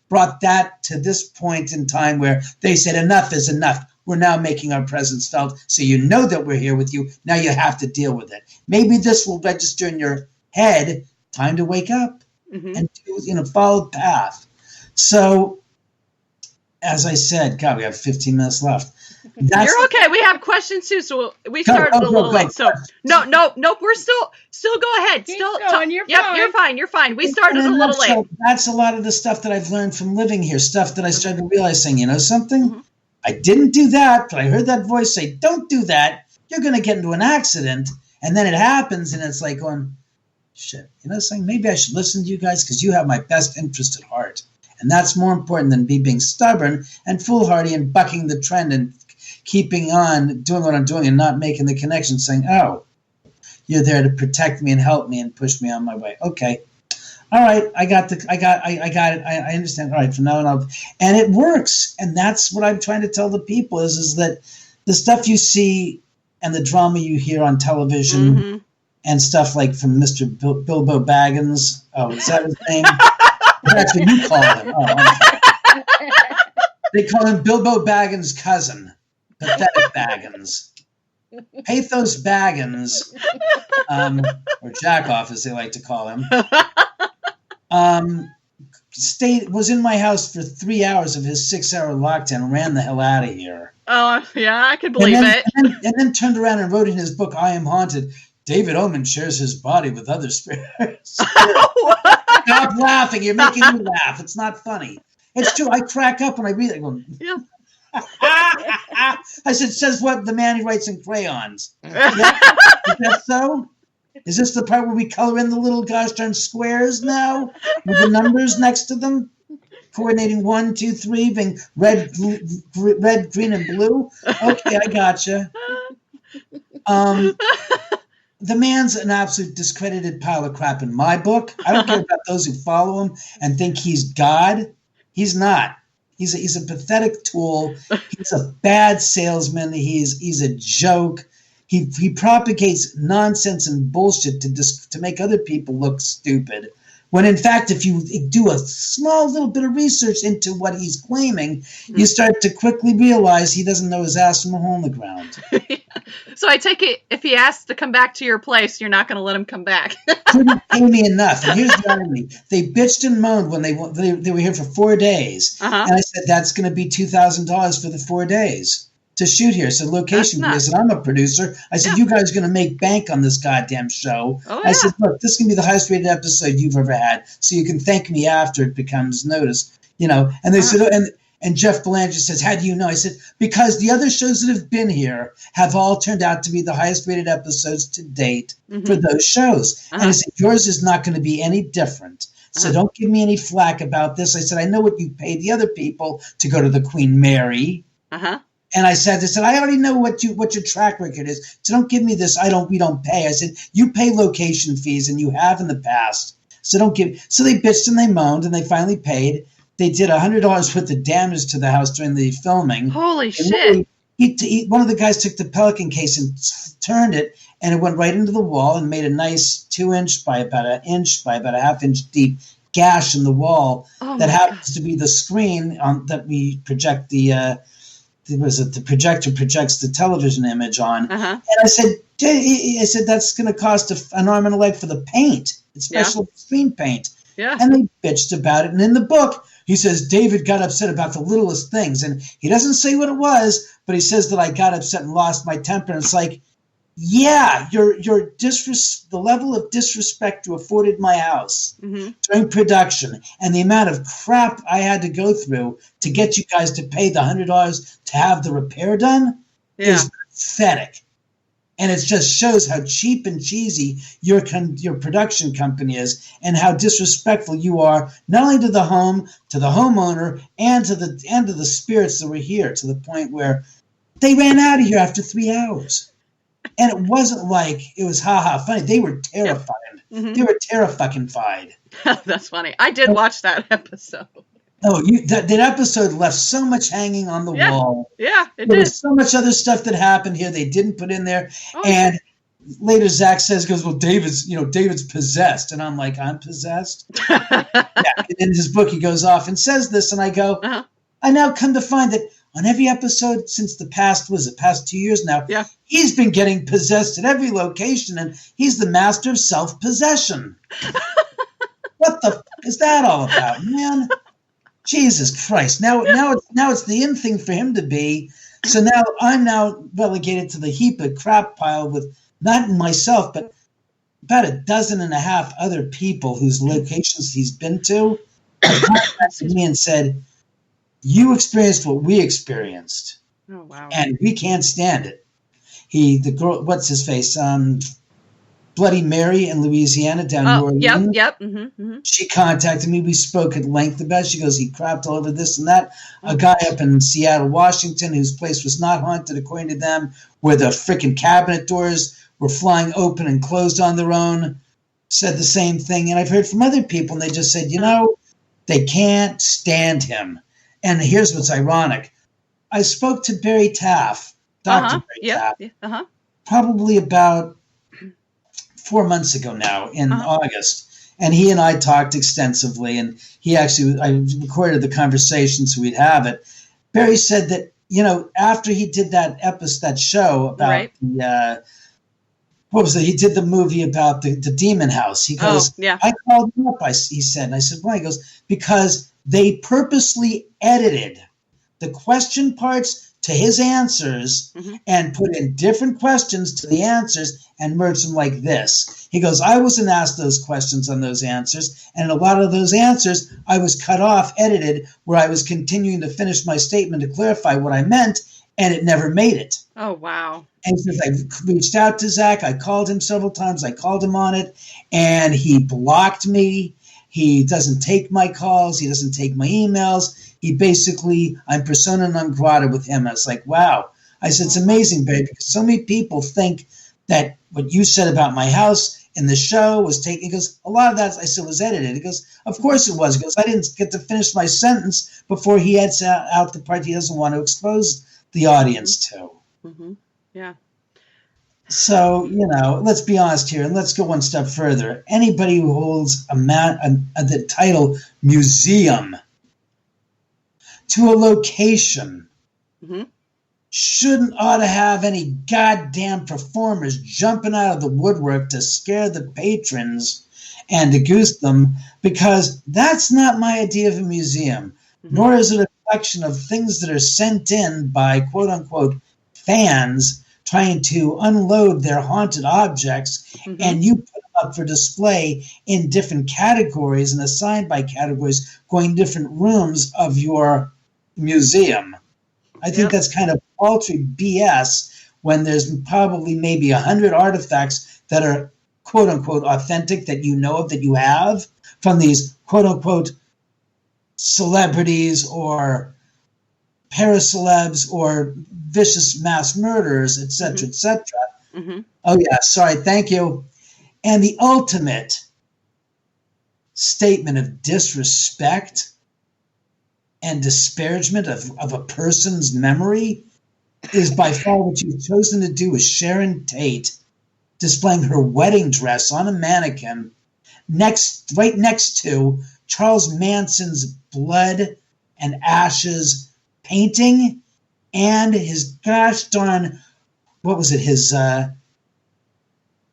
[SPEAKER 4] brought that to this point in time where they said enough is enough. We're now making our presence felt, so you know that we're here with you. Now you have to deal with it. Maybe this will register in your head, time to wake up and do, follow the path. So, as I said, God, we have 15 minutes left.
[SPEAKER 3] You're okay. We have questions too, so we started a little late. So no, we're still go ahead.
[SPEAKER 5] Keep going. You're
[SPEAKER 3] fine. You're fine. We started a little late.
[SPEAKER 4] That's a lot of the stuff that I've learned from living here. Stuff that I started realizing. You know something? Mm-hmm. I didn't do that, but I heard that voice say, "Don't do that. You're going to get into an accident." And then it happens, and it's like going, shit, saying maybe I should listen to you guys because you have my best interest at heart. And that's more important than me being stubborn and foolhardy and bucking the trend and keeping on doing what I'm doing and not making the connection, saying, oh, you're there to protect me and help me and push me on my way. Okay. All right. I got it. I understand. All right. From now on, and it works. And that's what I'm trying to tell the people is that the stuff you see and the drama you hear on television and stuff like from Mr. Bilbo Baggins. Oh, is that his name? That's what you call him. Oh, okay. They call him Bilbo Baggins' cousin. Pathetic Baggins. Pathos Baggins, or Jackoff as they like to call him, was in my house for 3 hours of his 6-hour lockdown and ran the hell out of here. Oh, yeah, I could believe it. And then turned around and wrote in his book, I Am Haunted, David Oman shares his body with other spirits. Stop laughing. You're making me laugh. It's not funny. It's true. I crack up when I read it. I go, yeah. I said, says what? The man who writes in crayons. Is that so? Is this the part where we color in the little gosh darn squares now with the numbers next to them? Coordinating 1, 2, 3, being red, green, and blue. Okay, I gotcha. The man's an absolute discredited pile of crap in my book. I don't care about those who follow him and think he's God. He's not. He's a pathetic tool. He's a bad salesman. He's a joke. He propagates nonsense and bullshit to make other people look stupid. When in fact, if you do a small little bit of research into what he's claiming, you start to quickly realize he doesn't know his ass from a hole in the ground.
[SPEAKER 3] So I take it if he asks to come back to your place, you're not going to let him come back.
[SPEAKER 4] Couldn't pay me enough. And here's the irony. They bitched and moaned when they were here for 4 days. And I said, that's going to be $2,000 for the 4 days to shoot here. So location, I said, I'm a producer. I said, you guys are going to make bank on this goddamn show. I said, look, this can be the highest rated episode you've ever had. So you can thank me after it becomes noticed, And they said, and Jeff Belanger says, how do you know? I said, because the other shows that have been here have all turned out to be the highest rated episodes to date for those shows. And I said, yours is not going to be any different. So don't give me any flack about this. I said, I know what you paid the other people to go to the Queen Mary. And I said, I already know what your track record is. So don't give me this. We don't pay. I said, you pay location fees and you have in the past. So don't give. So they bitched and they moaned and they finally paid. They did $100 worth of damage to the house during the filming. Holy shit. One of the guys took the Pelican case and turned it and it went right into the wall and made a nice 2-inch by about an inch by about a half-inch deep gash in the wall that happens to be the screen that we project the projector projects the television image on. And I said, that's going to cost an arm and a leg for the paint. It's special screen paint. And they bitched about it. And in the book, he says, David got upset about the littlest things. And he doesn't say what it was, but he says that I got upset and lost my temper. And it's like, yeah, the level of disrespect you afforded my house during production and the amount of crap I had to go through to get you guys to pay the $100 to have the repair done is pathetic. And it just shows how cheap and cheesy your production company is and how disrespectful you are, not only to the home, to the homeowner, and to the spirits that were here, to the point where they ran out of here after 3 hours. And it wasn't like it was funny. They were terrified. They were terrifucking-fied.
[SPEAKER 3] That's funny. I did watch that episode.
[SPEAKER 4] Oh, that episode left so much hanging on the wall.
[SPEAKER 3] Yeah, it
[SPEAKER 4] there
[SPEAKER 3] did.
[SPEAKER 4] was so much other stuff that happened here they didn't put in there. And later Zach goes, well, David's possessed. And I'm like, I'm possessed? And in his book, he goes off and says this. And I go, I now come to find that on every episode since the past 2 years now, he's been getting possessed at every location, and he's the master of self-possession. What the is that all about, man? Jesus Christ! Now it's the in thing for him to be. So now I'm relegated to the heap of crap pile with not myself, but about 12.5 other people whose locations he's been to. Contacted me and said, you experienced what we experienced. Oh, wow. And we can't stand it. The girl, what's his face? Bloody Mary in Louisiana, down New Orleans.
[SPEAKER 3] Yep. Mm-hmm.
[SPEAKER 4] She contacted me. We spoke at length about it. She goes, he crapped all over this and that. A guy up in Seattle, Washington, whose place was not haunted, according to them, where the frickin' cabinet doors were flying open and closed on their own, said the same thing. And I've heard from other people, and they just said, they can't stand him. And here's what's ironic. I spoke to Barry Taff, Dr. Barry Taff, probably about 4 months ago now in August. And he and I talked extensively, and I recorded the conversation so we'd have it. Barry said that, after he did that show about what was it? He did the movie about the demon house. He goes, I called him up, he said. And I said, why? He goes, because they purposely edited the question parts to his answers and put in different questions to the answers and merged them like this. He goes, I wasn't asked those questions on those answers. And a lot of those answers, I was cut off, edited, where I was continuing to finish my statement to clarify what I meant, and it never made it.
[SPEAKER 3] Oh, wow.
[SPEAKER 4] And he says, I reached out to Zach. I called him several times. I called him on it, and he blocked me. He doesn't take my calls. He doesn't take my emails. He basically, I'm persona non grata with him. I was like, wow. I said, it's amazing, babe, because so many people think that what you said about my house in the show was taken. He goes, a lot of that, I said, was edited. He goes, of course it was. He goes, I didn't get to finish my sentence before he heads out the part he doesn't want to expose the audience to.
[SPEAKER 3] Mm-hmm. Yeah.
[SPEAKER 4] So, let's be honest here, and let's go one step further. Anybody who holds the title museum to a location shouldn't ought to have any goddamn performers jumping out of the woodwork to scare the patrons and to goose them, because that's not my idea of a museum, nor is it a collection of things that are sent in by quote-unquote fans trying to unload their haunted objects, and you put them up for display in different categories and assigned by categories going different rooms of your museum. I think that's kind of paltry BS when there's probably maybe 100 artifacts that are quote-unquote authentic that you know of, that you have from these quote-unquote celebrities or paracelebs or vicious mass murderers, etc., etc. Oh, yeah, sorry, thank you. And the ultimate statement of disrespect and disparagement of a person's memory is by far what you've chosen to do with Sharon Tate displaying her wedding dress on a mannequin right next to Charles Manson's blood and ashes painting and his gosh darn, what was it, his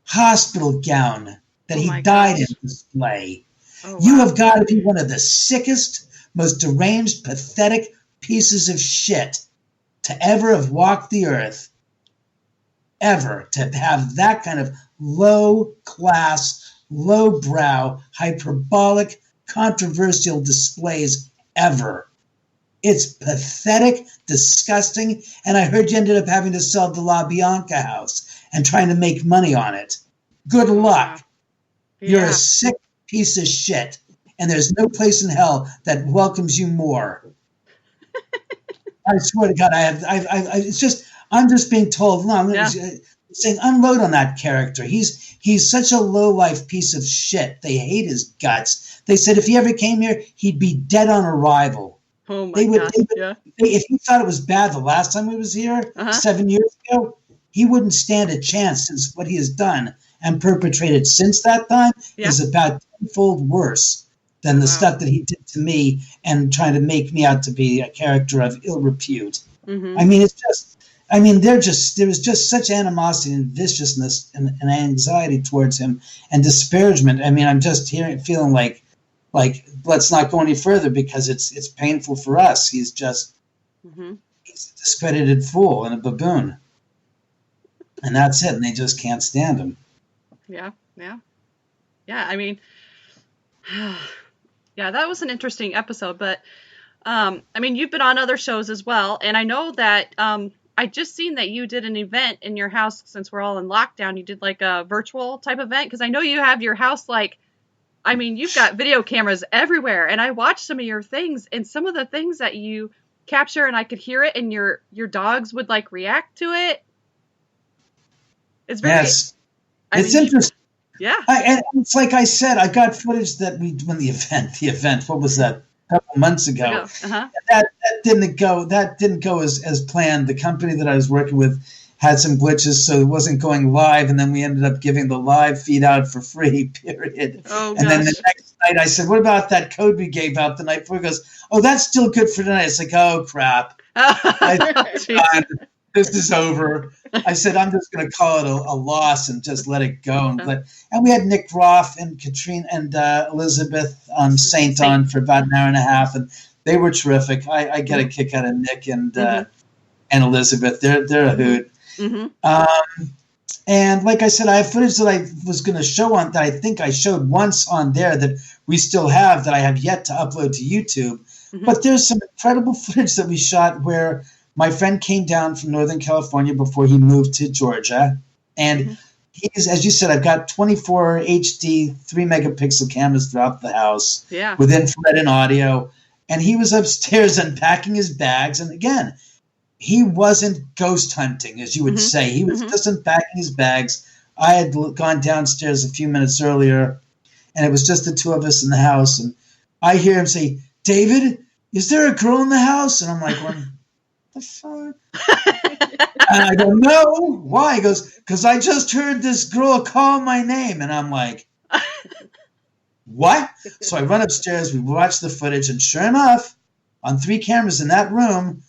[SPEAKER 4] hospital gown that he died in display. Oh, wow. You have got to be one of the sickest, most deranged, pathetic pieces of shit to ever have walked the earth, ever, to have that kind of low-class, low-brow, hyperbolic, controversial displays ever. It's pathetic, disgusting, and I heard you ended up having to sell the La Bianca house and trying to make money on it. Good luck. Yeah. You're a sick piece of shit, and there's no place in hell that welcomes you more. I swear to God, it's just, I'm just being told, no, I'm saying unload on that character. He's such a low-life piece of shit. They hate his guts. They said if he ever came here, he'd be dead on arrival.
[SPEAKER 3] Oh my God.
[SPEAKER 4] If he thought it was bad the last time he was here, 7 years ago, he wouldn't stand a chance, since what he has done and perpetrated since that time is about tenfold worse than the stuff that he did to me and trying to make me out to be a character of ill repute. I mean, there was just such animosity and viciousness and anxiety towards him and disparagement. I mean, I'm just feeling like let's not go any further because it's painful for us. He's just he's a discredited fool and a baboon, and that's it. And they just can't stand him.
[SPEAKER 3] Yeah. I mean, that was an interesting episode. But I mean, you've been on other shows as well, and I know that I just seen that you did an event in your house since we're all in lockdown. You did like a virtual type event because I know you have your house like, I mean, you've got video cameras everywhere, and I watched some of your things, and some of the things that you capture, and I could hear it, and your dogs would like react to it. It's very.
[SPEAKER 4] Yes, it's interesting.
[SPEAKER 3] Yeah,
[SPEAKER 4] and it's like I said, I got footage that we when the event. What was that? A couple months ago.
[SPEAKER 3] Uh-huh.
[SPEAKER 4] That didn't go. That didn't go as planned. The company that I was working with had some glitches, so it wasn't going live, and then we ended up giving the live feed out for free. Period.
[SPEAKER 3] Oh,
[SPEAKER 4] and then the next night, I said, "What about that code we gave out the night before?" He goes, "Oh, that's still good for tonight." It's like, "Oh crap." This is over. I said, I'm just going to call it a loss and just let it go. And we had Nick Roth and Katrina and Elizabeth Saint on for about an hour and a half, and they were terrific. I get a kick out of Nick and Elizabeth. They're a hoot. Mm-hmm. And like I said, I have footage that I was going to show on that I think I showed once on there that we still have that I have yet to upload to YouTube. Mm-hmm. But there's some incredible footage that we shot where my friend came down from Northern California before he moved to Georgia. And he's, as you said, I've got 24 HD 3-megapixel cameras throughout the house with infrared and audio. And he was upstairs unpacking his bags. And again, he wasn't ghost hunting, as you would say. He was just unpacking his bags. I had gone downstairs a few minutes earlier, and it was just the two of us in the house. And I hear him say, "David, is there a girl in the house?" And I'm like, the fuck? And I go, "No." Why? He goes, "Because I just heard this girl call my name." And I'm like, what? So I run upstairs, we watch the footage, and sure enough, on 3 cameras in that room,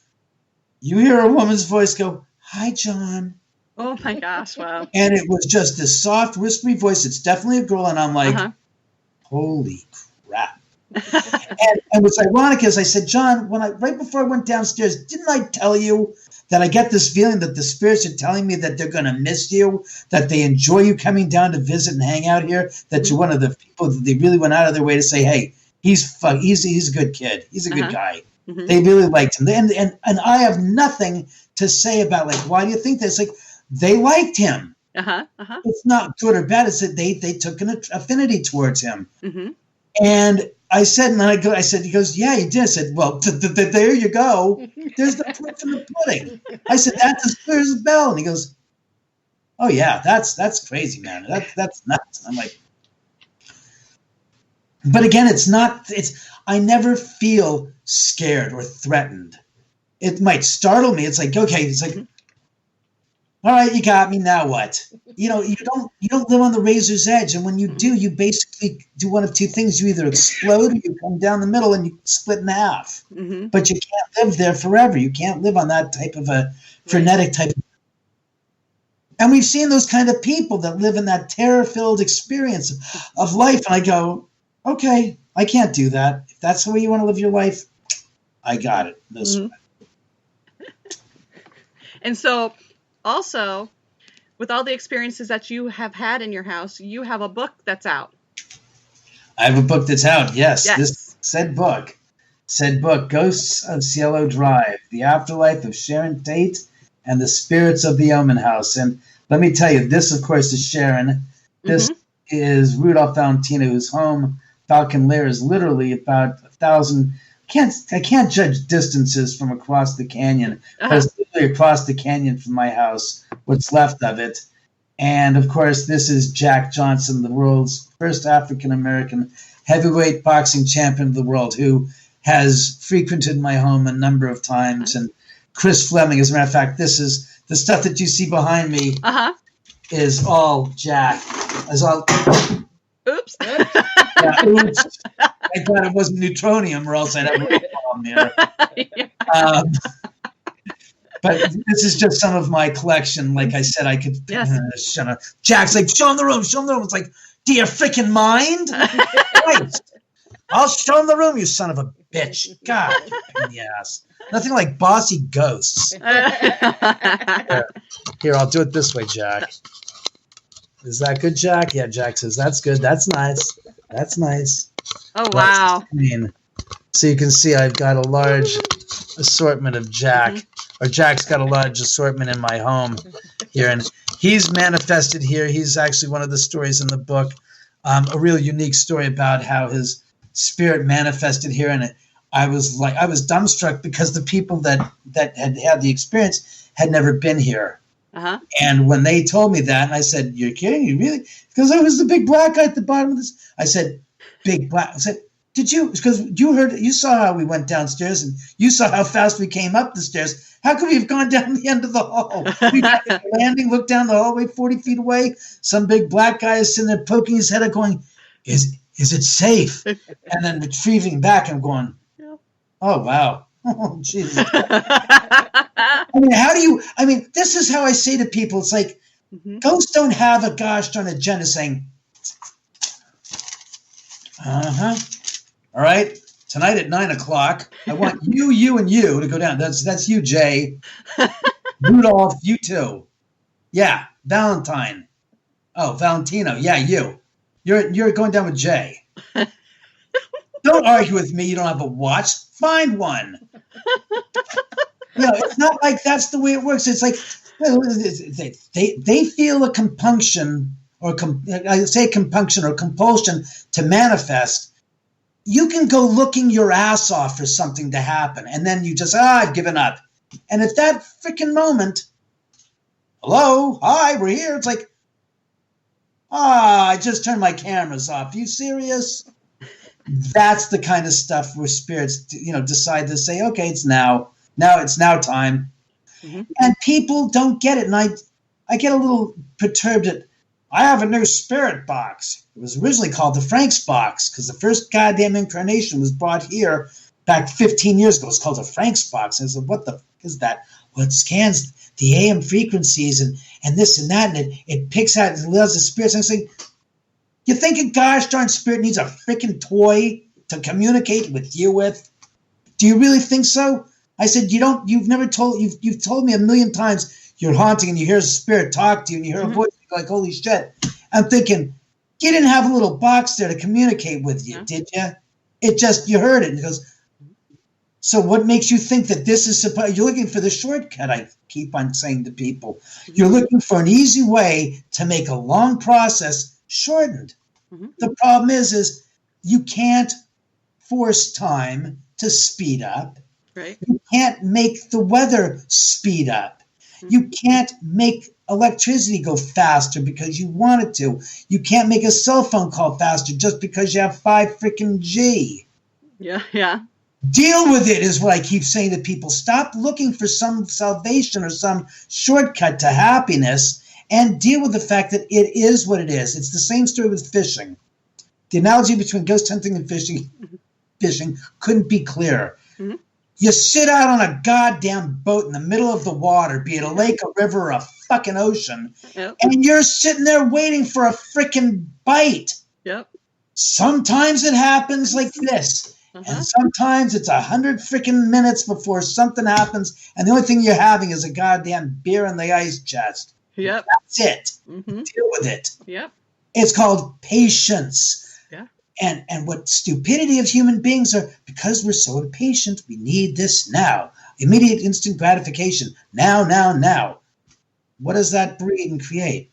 [SPEAKER 4] you hear a woman's voice go, "Hi, John."
[SPEAKER 3] Oh my gosh, wow.
[SPEAKER 4] And it was just this soft, whispery voice. It's definitely a girl. And I'm like, holy crap. And what's ironic is I said, "John, right before I went downstairs, didn't I tell you that I get this feeling that the spirits are telling me that they're going to miss you, that they enjoy you coming down to visit and hang out here, that you're one of the people that they really went out of their way to say, hey, he's a good kid. He's a good guy." Mm-hmm. They really liked him. And I have nothing to say about, like, why do you think this? Like, they liked him. It's not good or bad. It's that they took an affinity towards him. Mm-hmm. And I said, he goes, "Yeah, you did." I said, "Well, there you go. There's the proof in the pudding." I said, "That's as clear as a bell." And he goes, "Oh yeah, that's crazy, man. That's nuts." I'm like, but again, I never feel scared or threatened. It might startle me. It's like, okay, it's like, all right, you got me. Now what? You don't live on the razor's edge, and when you do, you basically do one of two things: you either explode, or you come down the middle and you split in half. Mm-hmm. But you can't live there forever. You can't live on that type of a frenetic type. And we've seen those kind of people that live in that terror-filled experience of life. And I go, okay, I can't do that. If that's the way you want to live your life, I got it. This way.
[SPEAKER 3] And so, also, with all the experiences that you have had in your house, you have a book that's out.
[SPEAKER 4] I have a book that's out, yes. This said book, Ghosts of Cielo Drive, The Afterlife of Sharon Tate and the Spirits of the Oman House. And let me tell you, this, of course, is Sharon. This is Rudolph Valentino, whose home, Falcon Lair, is literally about 1,000. I can't judge distances from across the canyon. It's literally across the canyon from my house, what's left of it. And, of course, this is Jack Johnson, the world's first African-American heavyweight boxing champion of the world, who has frequented my home a number of times. And Chris Fleming, as a matter of fact, this is the stuff that you see behind me is all Jack.
[SPEAKER 3] Oops.
[SPEAKER 4] Oops. Thank God it wasn't neutronium, or else I'd have a problem there. But this is just some of my collection. Like I said, I could shut up. Jack's like, show him the room. It's like, do you freaking mind? Christ. I'll show him the room, you son of a bitch. God, you pain in the ass. Nothing like bossy ghosts. Here, I'll do it this way, Jack. Is that good, Jack? Yeah, Jack says, that's good. That's nice. That's nice.
[SPEAKER 3] Oh, wow.
[SPEAKER 4] So you can see I've got a large assortment of Jack. or Jack's got a large assortment in my home here, and he's manifested here. He's actually one of the stories in the book, a real unique story about how his spirit manifested here, and I was dumbstruck because the people that had the experience had never been here.
[SPEAKER 3] Uh-huh.
[SPEAKER 4] And when they told me that, and I said, "You're kidding? You really?" Because I was the big black guy at the bottom of this. I said, "Big black." I said, "Did you?" Because you saw how we went downstairs, and you saw how fast we came up the stairs. How could we have gone down the end of the hall? We got the landing, looked down the hallway 40 feet away. Some big black guy is sitting there poking his head up, going, "Is it safe?" And then retrieving back and going, "Oh wow." Oh, Jesus. This is how I say to people, it's like, ghosts don't have a gosh darn agenda saying, all right, tonight at 9:00, I want you, and you to go down. That's you, Jay. Rudolph, you too. Yeah, Valentine. Oh, Valentino. Yeah, you. You're going down with Jay. Don't argue with me. You don't have a watch. Find one. It's not like that's the way it works. It's like they feel a compunction or compulsion to manifest. You can go looking your ass off for something to happen, and then you just I've given up. And at that freaking moment, hello, hi, we're here. It's like I just turned my cameras off. Are you serious? That's the kind of stuff where spirits, decide to say, okay, it's now time. Mm-hmm. And people don't get it. And I get a little perturbed at, I have a new spirit box. It was originally called the Frank's box because the first goddamn incarnation was brought here back 15 years ago. It was called the Frank's box. And I said, what the f*** is that? Well, it scans the AM frequencies and this and that, and it picks out and allows the spirits. And I say, you think a gosh darn spirit needs a freaking toy to communicate with you with? Do you really think so? I said, you've told me a million times you're haunting and you hear a spirit talk to you and you hear a voice and you're like, holy shit. I'm thinking, you didn't have a little box there to communicate with you, did you? You heard it. And he goes, so what makes you think that this is you're looking for the shortcut, I keep on saying to people. You're looking for an easy way to make a long process shortened. Mm-hmm. The problem is you can't force time to speed up.
[SPEAKER 3] Right.
[SPEAKER 4] You can't make the weather speed up. Mm-hmm. You can't make electricity go faster because you want it to. You can't make a cell phone call faster just because you have 5 freaking G.
[SPEAKER 3] Yeah.
[SPEAKER 4] Deal with it is what I keep saying to people. Stop looking for some salvation or some shortcut to happiness and deal with the fact that it is what it is. It's the same story with fishing. The analogy between ghost hunting and fishing couldn't be clearer. Mm-hmm. You sit out on a goddamn boat in the middle of the water, be it a lake, a river, or a fucking ocean, and you're sitting there waiting for a freaking bite.
[SPEAKER 3] Yep.
[SPEAKER 4] Sometimes it happens like this. And sometimes it's 100 freaking minutes before something happens, and the only thing you're having is a goddamn beer in the ice chest.
[SPEAKER 3] Yep.
[SPEAKER 4] That's it. Mm-hmm. Deal with it.
[SPEAKER 3] Yep.
[SPEAKER 4] It's called patience.
[SPEAKER 3] Yeah.
[SPEAKER 4] And what stupidity of human beings are, because we're so impatient, we need this now. Immediate instant gratification. Now. What does that breed and create?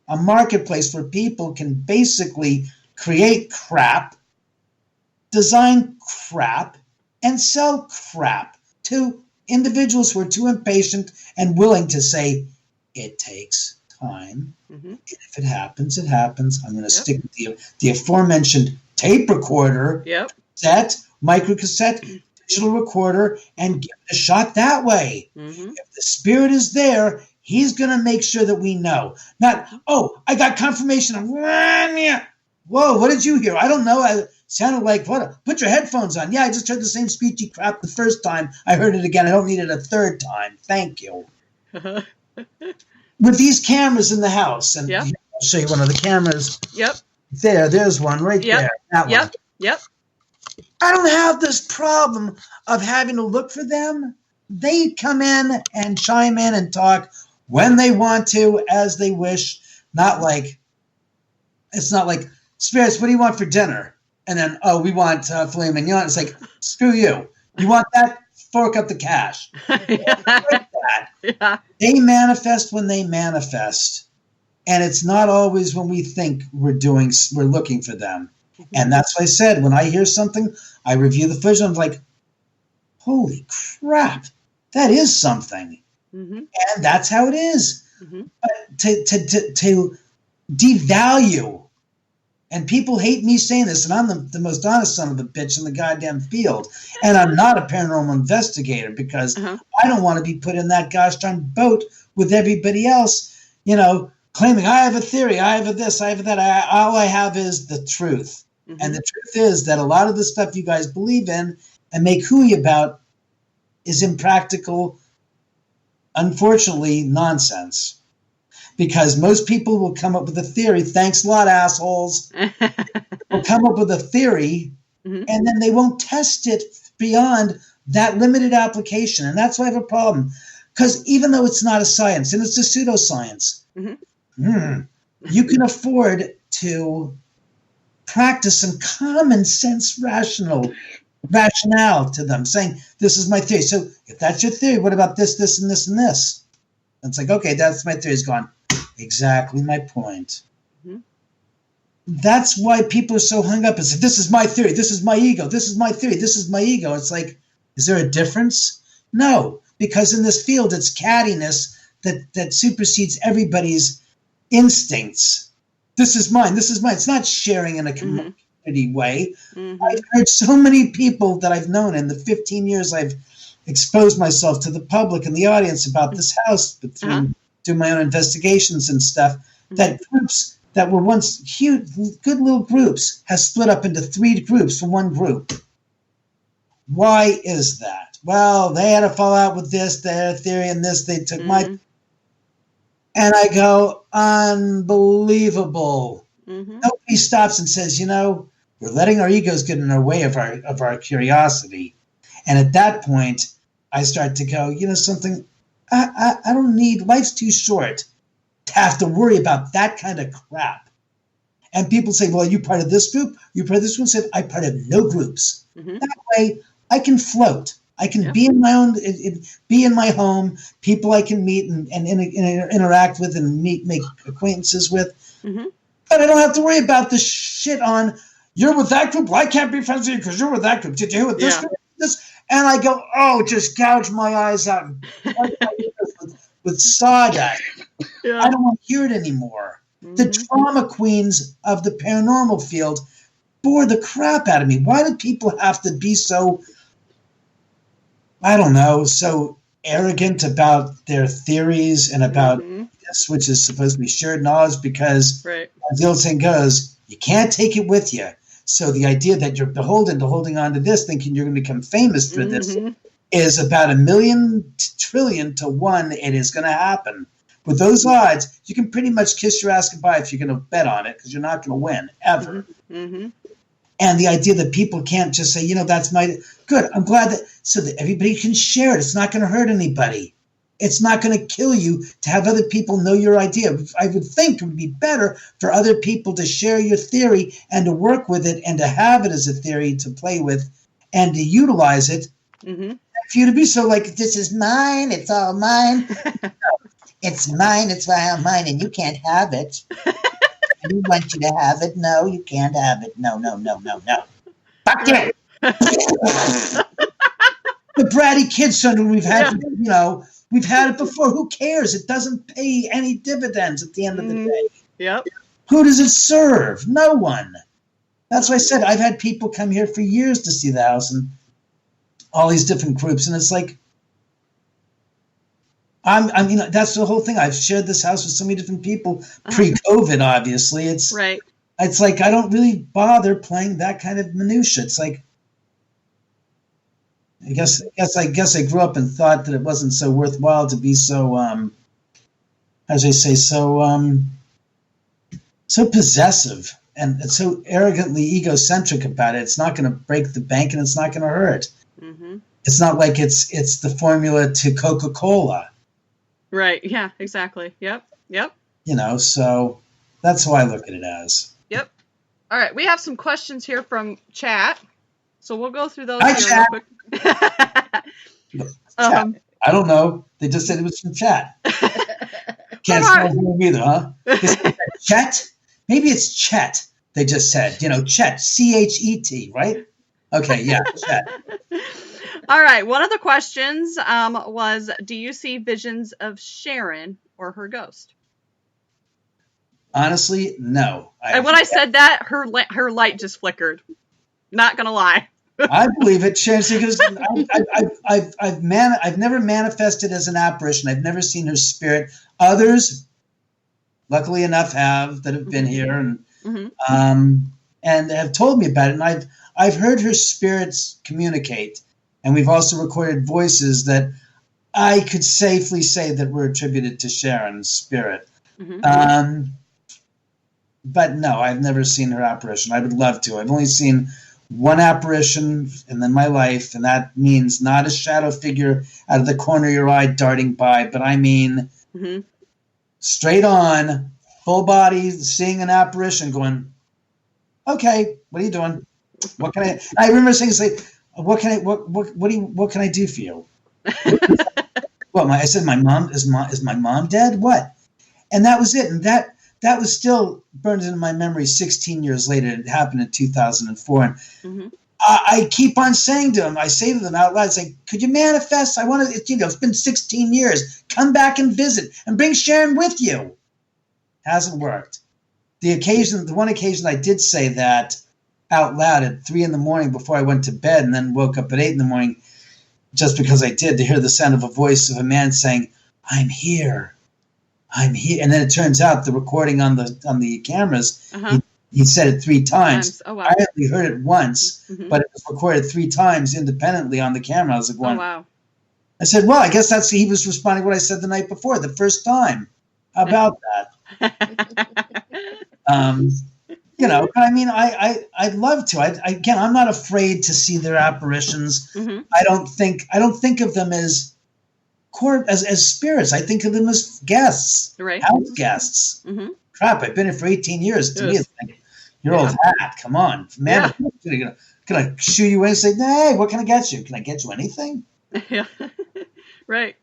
[SPEAKER 4] A marketplace where people can basically create crap, design crap, and sell crap to individuals who are too impatient and willing to say, it takes time. Mm-hmm. And if it happens, it happens. I'm going to stick with the aforementioned tape recorder, micro cassette, digital recorder, and give it a shot that way. Mm-hmm. If the spirit is there, he's going to make sure that we know. Not, I got confirmation. Whoa, what did you hear? I don't know. I sounded like, what? Put your headphones on. Yeah, I just heard the same speechy crap the first time. I heard it again. I don't need it a third time. Thank you. With these cameras in the house, and I'll show you one of the cameras. Yep. There's one right there. That one.
[SPEAKER 3] Yep.
[SPEAKER 4] I don't have this problem of having to look for them. They come in and chime in and talk when they want to, as they wish. It's not like, spirits, what do you want for dinner? And then, we want filet mignon. It's like, screw you. You want that? fork up the cash.
[SPEAKER 3] Yeah.
[SPEAKER 4] Like that.
[SPEAKER 3] Yeah.
[SPEAKER 4] They manifest when they manifest. And it's not always when we think we're looking for them.
[SPEAKER 3] Mhm.
[SPEAKER 4] And that's what I said. When I hear something, I review the footage. I'm like, holy crap, that is something.
[SPEAKER 3] Mhm.
[SPEAKER 4] And that's how it is.
[SPEAKER 3] Mhm.
[SPEAKER 4] But to devalue, and people hate me saying this, and I'm the most honest son of a bitch in the goddamn field. And I'm not a paranormal investigator because I don't want to be put in that gosh darn boat with everybody else, claiming I have a theory, I have a this, I have a that. All I have is the truth.
[SPEAKER 3] Mhm.
[SPEAKER 4] And the truth is that a lot of the stuff you guys believe in and make hooey about is impractical, unfortunately, nonsense. Because most people will come up with a theory. Thanks a lot, assholes. Will come up with a theory,
[SPEAKER 3] Mhm.
[SPEAKER 4] and then they won't test it beyond that limited application. And that's why I have a problem. Because even though it's not a science, and it's a pseudoscience, you can afford to practice some common sense rationale to them, saying, this is my theory. So if that's your theory, what about this, this, and this, and this? And it's like, okay, that's my theory. It's gone. Exactly my point.
[SPEAKER 3] Mhm.
[SPEAKER 4] That's why people are so hung up. It's like, this is my theory. This is my ego. This is my theory. This is my ego. It's like, is there a difference? No, because in this field, it's cattiness that supersedes everybody's instincts. This is mine. This is mine. It's not sharing in a community way. I've heard so many people that I've known in the 15 years I've exposed myself to the public and the audience about this house between doing my own investigations and stuff, that groups that were once huge, good little groups have split up into 3 groups from one group. Why is that? Well, they had a fallout with this, their theory, and this. They took my... And I go, unbelievable. Nobody stops and says, we're letting our egos get in our way of our curiosity. And at that point, I start to go, something, I don't need, life's too short to have to worry about that kind of crap. And people say, well, are you part of this group? You part of this group? I said, I'm part of no groups. That way, I can float. I can be in my own, be in my home, people I can meet and interact with and make acquaintances with. But I don't have to worry about the shit on, you're with that group? Well, I can't be friends with you because you're with that group. Did you hear with this group? This? And I go, just gouge my eyes out with sawdust. I don't want to hear it anymore. The trauma queens of the paranormal field bore the crap out of me. Why do people have to be so, I don't know, so arrogant about their theories and about this, which is supposed to be shared knowledge? Because as the old saying goes, you can't take it with you. So the idea that you're beholden to holding on to this, thinking you're going to become famous for this, is about 1,000,000,000 trillion to 1. It is going to happen. With those odds, you can pretty much kiss your ass goodbye if you're going to bet on it, because you're not going to win, ever. And the idea that people can't just say, that's my... Good, I'm glad so that everybody can share it. It's not going to hurt anybody. It's not going to kill you to have other people know your idea. I would think it would be better for other people to share your theory and to work with it and to have it as a theory to play with and to utilize it. For you to be so like, this is mine, it's all mine. It's mine, it's all mine, and you can't have it. We want you to have it. No, you can't have it. No. Fuck you. The bratty kid syndrome we've had, we've had it before. Who cares? It doesn't pay any dividends at the end of the day. Who does it serve? No one. That's why I said I've had people come here for years to see the house and all these different groups, and it's like, that's the whole thing. I've shared this house with so many different people pre-COVID. Obviously, it's like I don't really bother playing that kind of minutia. It's like, I guess I grew up and thought that it wasn't so worthwhile to be so, as I say, so possessive and so arrogantly egocentric about it. It's not going to break the bank and it's not going to hurt. It's not like it's the formula to Coca-Cola.
[SPEAKER 3] Right. Yeah, exactly. Yep.
[SPEAKER 4] So that's how I look at it as. Yep.
[SPEAKER 3] All right. We have some questions here from chat. So we'll go through those
[SPEAKER 4] Hi,
[SPEAKER 3] here real quick.
[SPEAKER 4] Chat. I don't know. They just said it was from chat. Can't spell his name either, huh? They said Chet? Maybe it's Chet. They just said, Chet, Chet, right? Okay, yeah, Chet.
[SPEAKER 3] All right. One of the questions was, do you see visions of Sharon or her ghost?
[SPEAKER 4] Honestly, no.
[SPEAKER 3] And when I said that, her light just flickered. Not gonna lie.
[SPEAKER 4] I believe it, Sharon, because I've never manifested as an apparition. I've never seen her spirit. Others, luckily enough, have that have been here and have told me about it. And I've heard her spirits communicate, and we've also recorded voices that I could safely say that were attributed to Sharon's spirit. But no, I've never seen her apparition. I would love to. I've only seen one apparition in my life, and that means not a shadow figure out of the corner of your eye darting by, but I mean straight on, full body, seeing an apparition going, okay, what are you doing? What can I remember saying, what can I do for you? I said, my mom, is my mom dead? What? And that was it. And that was still burned into my memory 16 years later. It happened in 2004. And I keep on saying to them, I say to them out loud, say, could you manifest? I want to, it's been 16 years. Come back and visit and bring Sharon with you. Hasn't worked. The one occasion I did say that out loud at 3 a.m. before I went to bed, and then woke up at 8 a.m, just because I did, to hear the sound of a voice of a man saying, I'm here. I'm here. And then it turns out the recording on the cameras, he said it 3 times. Oh, wow. I only heard it once, but it was recorded 3 times independently on the camera. I was like, wow. Oh, wow. I said, well, I guess he was responding to what I said the night before, the first time. How about that? But I mean, I'd love to. Again, I'm not afraid to see their apparitions. I don't think of them as spirits. I think of them as guests, house guests. Crap, I've been here for 18 years. To me, it's like, your old hat. Come on, man. Can I shoo you in and say, hey, what can I get you? Can I get you anything?
[SPEAKER 3] Yeah. Right.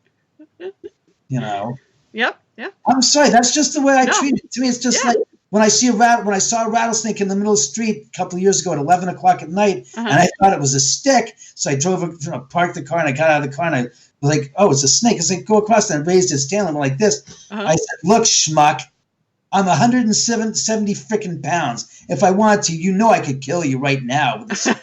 [SPEAKER 4] Yep.
[SPEAKER 3] Yeah.
[SPEAKER 4] I'm sorry. That's just the way I treat it. To me, it's just like when I saw a rattlesnake in the middle of the street a couple of years ago at 11 o'clock at night, and I thought it was a stick. So I parked the car, and I got out of the car, and I was like, oh, it's a snake. It's like, go across, and I raised his tail, and I'm like this. I said, look, schmuck, I'm 170 freaking pounds. If I wanted to, I could kill you right now with a stick.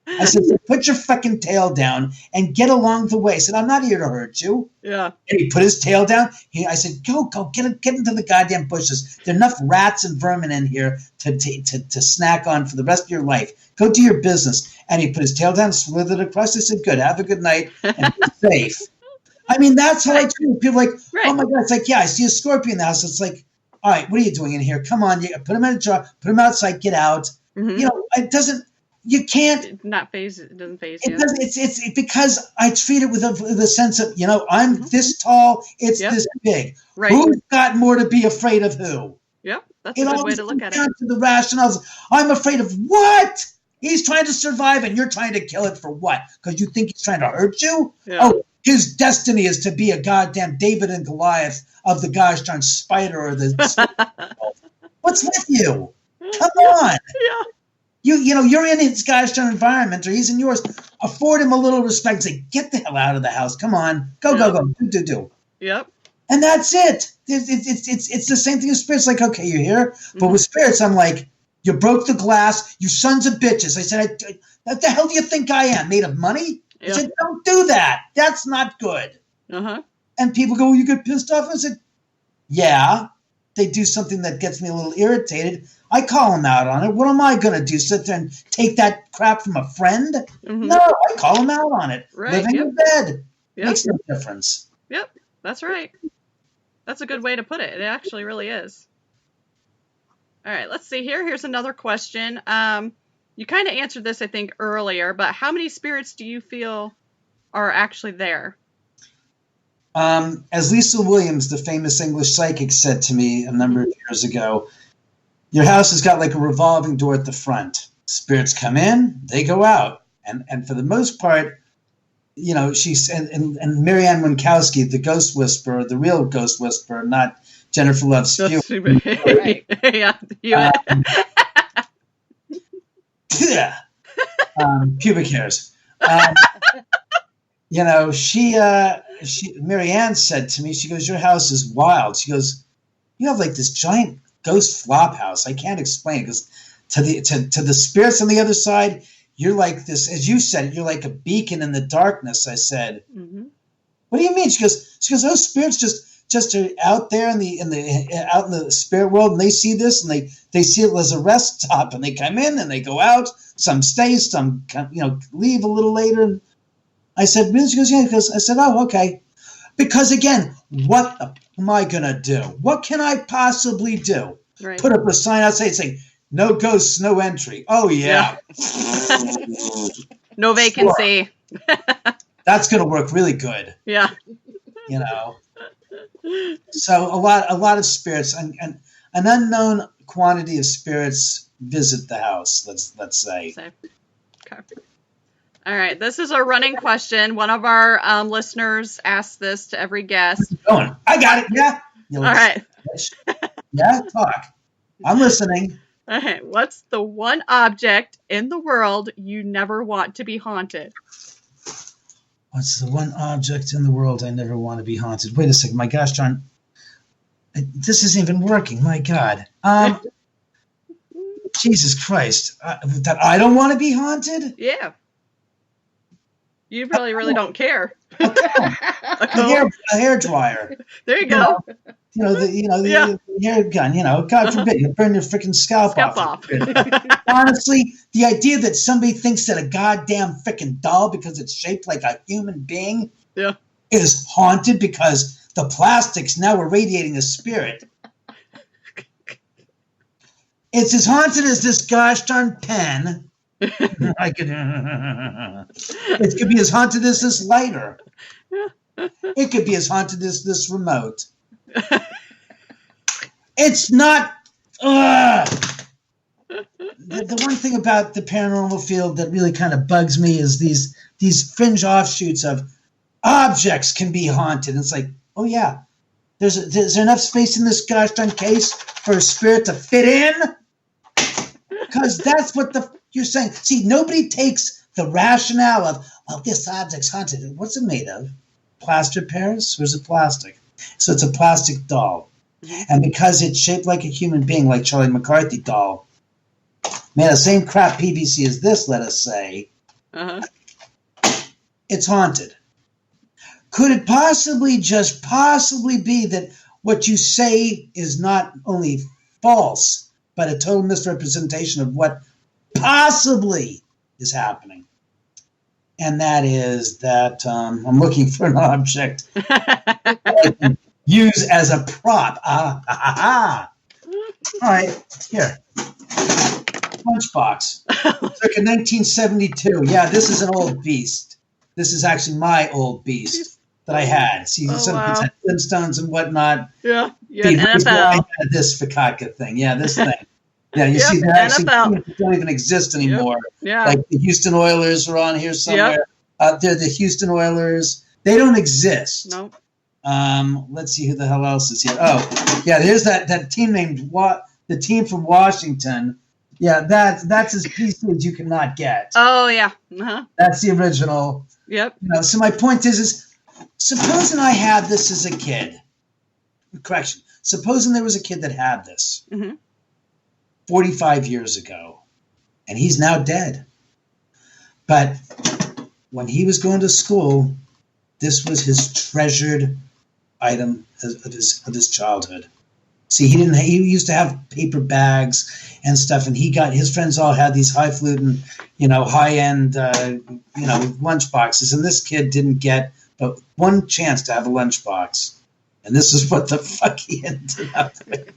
[SPEAKER 4] I said, so put your fucking tail down and get along the way. I said, I'm not here to hurt you. Yeah. And he put his tail down. I said, go, get into the goddamn bushes. There are enough rats and vermin in here to snack on for the rest of your life. Go do your business. And he put his tail down, slithered across. I said, good, have a good night, and be safe. I mean, that's how I treat it. People are like, oh my God. It's like, yeah, I see a scorpion in the house. It's like, all right, what are you doing in here? Come on, put him in a jar, put him outside, get out. It doesn't. You can't.
[SPEAKER 3] It doesn't phase
[SPEAKER 4] you. It doesn't. It's because I treat it with a sense of, I'm this tall. It's this big. Right. Who's got more to be afraid of who?
[SPEAKER 3] Yep. That's a good way to look at it.
[SPEAKER 4] To the rationales. I'm afraid of what? He's trying to survive, and you're trying to kill it for what? Because you think he's trying to hurt you? Yeah. Oh, his destiny is to be a goddamn David and Goliath of the gosh darn spider or the. What's with you? Come on. Yeah. You're in his gosh darn environment, or he's in yours. Afford him a little respect. Say, get the hell out of the house. Come on, go. Do.
[SPEAKER 3] Yep.
[SPEAKER 4] And that's it. It's the same thing with spirits. Like, okay, you're here, but with spirits, I'm like, you broke the glass, you sons of bitches. I said, what the hell do you think I am? Made of money? I said, don't do that. That's not good. And people go, well, you get pissed off. I said, yeah. They do something that gets me a little irritated. I call them out on it. What am I going to do? Sit there and take that crap from a friend? No, I call them out on it. Right. Living in bed makes no difference.
[SPEAKER 3] Yep, that's right. That's a good way to put it. It actually really is. All right, let's see here. Here's another question. You kind of answered this, I think, earlier, but how many spirits do you feel are actually there?
[SPEAKER 4] As Lisa Williams, the famous English psychic, said to me a number of years ago, your house has got like a revolving door at the front. Spirits come in, they go out. And for the most part, she's and Marianne Winkowski, the ghost whisperer, the real ghost whisperer, not Jennifer Love Stewart.
[SPEAKER 3] Right. Yeah.
[SPEAKER 4] Pubic hairs. Marianne said to me, she goes, "Your house is wild." She goes, "You have like this giant ghost flop house. I can't explain it." Because to the spirits on the other side, you're like this, as you said, you're like a beacon in the darkness. I said, "What do you mean?" She goes, "Those spirits just are out there out in the spirit world, and they see this, and they see it as a rest stop, and they come in and they go out. Some stay, some leave a little later." And I said, "Really?" She goes, "Yeah." Because I said, "Oh, okay." Because again, what am I gonna do? What can I possibly do?
[SPEAKER 3] Right.
[SPEAKER 4] Put up a sign outside saying, "No ghosts, no entry." Oh yeah.
[SPEAKER 3] No vacancy.
[SPEAKER 4] Sure. That's gonna work really good.
[SPEAKER 3] Yeah.
[SPEAKER 4] So a lot of spirits and an unknown quantity of spirits visit the house. Let's say.
[SPEAKER 3] Okay. All right. This is a running question. One of our listeners asked this to every guest.
[SPEAKER 4] Going. I got it. Yeah.
[SPEAKER 3] All right.
[SPEAKER 4] Yeah. Talk. I'm listening.
[SPEAKER 3] All right. What's the one object in the world you never want to be haunted?
[SPEAKER 4] What's the one object in the world I never want to be haunted? Wait a second. My gosh, John. This isn't even working. My God. Jesus Christ. That I don't want to be haunted?
[SPEAKER 3] Yeah. You probably really don't care.
[SPEAKER 4] A hair dryer.
[SPEAKER 3] There you go.
[SPEAKER 4] The hair gun. God forbid, you burn your freaking scalp off. Honestly, the idea that somebody thinks that a goddamn freaking doll, because it's shaped like a human being, is haunted because the plastics now irradiating a spirit. It's as haunted as this gosh darn pen. It could be as haunted as this lighter. It could be as haunted as this remote. It's not. The one thing about the paranormal field that really kind of bugs me is these fringe offshoots of objects can be haunted. It's like, oh yeah, there's enough space in this gosh darn case for a spirit to fit in, because that's what you're saying. See, nobody takes the rationale of, well, this object's haunted. What's it made of? Plaster Paris? Or is it plastic? So it's a plastic doll. And because it's shaped like a human being, like Charlie McCarthy doll, made the same crap PVC as this, let us say, it's haunted. Could it just possibly be that what you say is not only false, but a total misrepresentation of what possibly is happening? And that is that I'm looking for an object that I can use as a prop. All right, here. Lunchbox. Circa 1972. Yeah, this is an old beast. This is actually my old beast that I had. See, some kids had Flintstones and whatnot.
[SPEAKER 3] Yeah, NFL.
[SPEAKER 4] I had this Fakaka thing. Yeah, this thing. Yeah, you see, they actually don't even exist anymore.
[SPEAKER 3] Yeah.
[SPEAKER 4] Like the Houston Oilers are on here somewhere. They're the Houston Oilers. They don't exist.
[SPEAKER 3] Nope.
[SPEAKER 4] Let's see who the hell else is here. Oh, yeah, there's that team named the team from Washington. Yeah, that's as PC as you cannot get.
[SPEAKER 3] Oh yeah.
[SPEAKER 4] That's the original.
[SPEAKER 3] Yep.
[SPEAKER 4] So my point is supposing I had this as a kid. Correction. Supposing there was a kid that had this 45 years ago, and he's now dead. But when he was going to school, this was his treasured item of his childhood. See, he used to have paper bags and stuff, and his friends all had these highfalutin, high-end, lunch boxes, and this kid didn't get but one chance to have a lunchbox, and this is what the fuck he ended up with.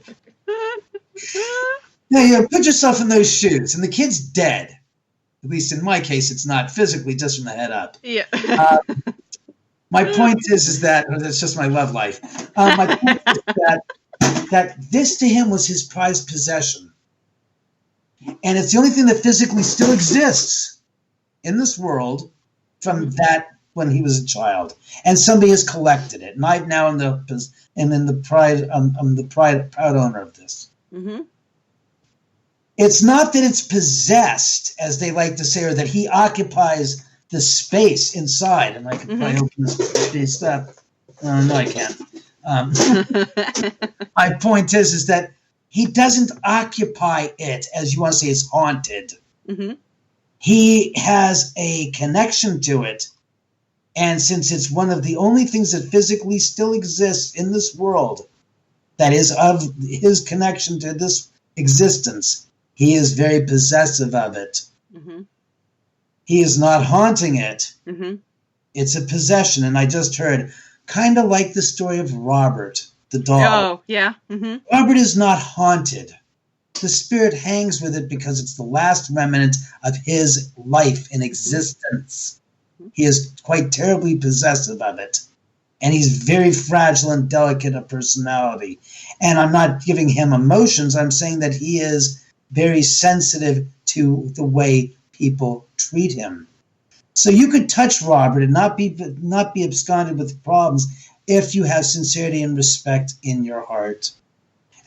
[SPEAKER 4] Now, put yourself in those shoes, and the kid's dead. At least in my case, it's not physically, just from the head up.
[SPEAKER 3] Yeah.
[SPEAKER 4] My point is that that's just my love life. My point is that this to him was his prized possession, and it's the only thing that physically still exists in this world from that when he was a child, and somebody has collected it, and I'm now proud owner of this.
[SPEAKER 3] Mm-hmm.
[SPEAKER 4] It's not that it's possessed, as they like to say, or that he occupies the space inside. And I can probably open this up. No, I can't. My point is that he doesn't occupy it, as you want to say, it's haunted.
[SPEAKER 3] Mm-hmm.
[SPEAKER 4] He has a connection to it. And since it's one of the only things that physically still exists in this world that is of his connection to this existence, he is very possessive of it.
[SPEAKER 3] Mm-hmm.
[SPEAKER 4] He is not haunting it.
[SPEAKER 3] Mm-hmm.
[SPEAKER 4] It's a possession. And I just heard, kind of like the story of Robert, the dog.
[SPEAKER 3] Oh, yeah. Mm-hmm.
[SPEAKER 4] Robert is not haunted. The spirit hangs with it because it's the last remnant of his life in existence. He is quite terribly possessive of it. And he's very fragile and delicate of personality. And I'm not giving him emotions. I'm saying that he is very sensitive to the way people treat him. So you could touch Robert and not be absconded with problems if you have sincerity and respect in your heart.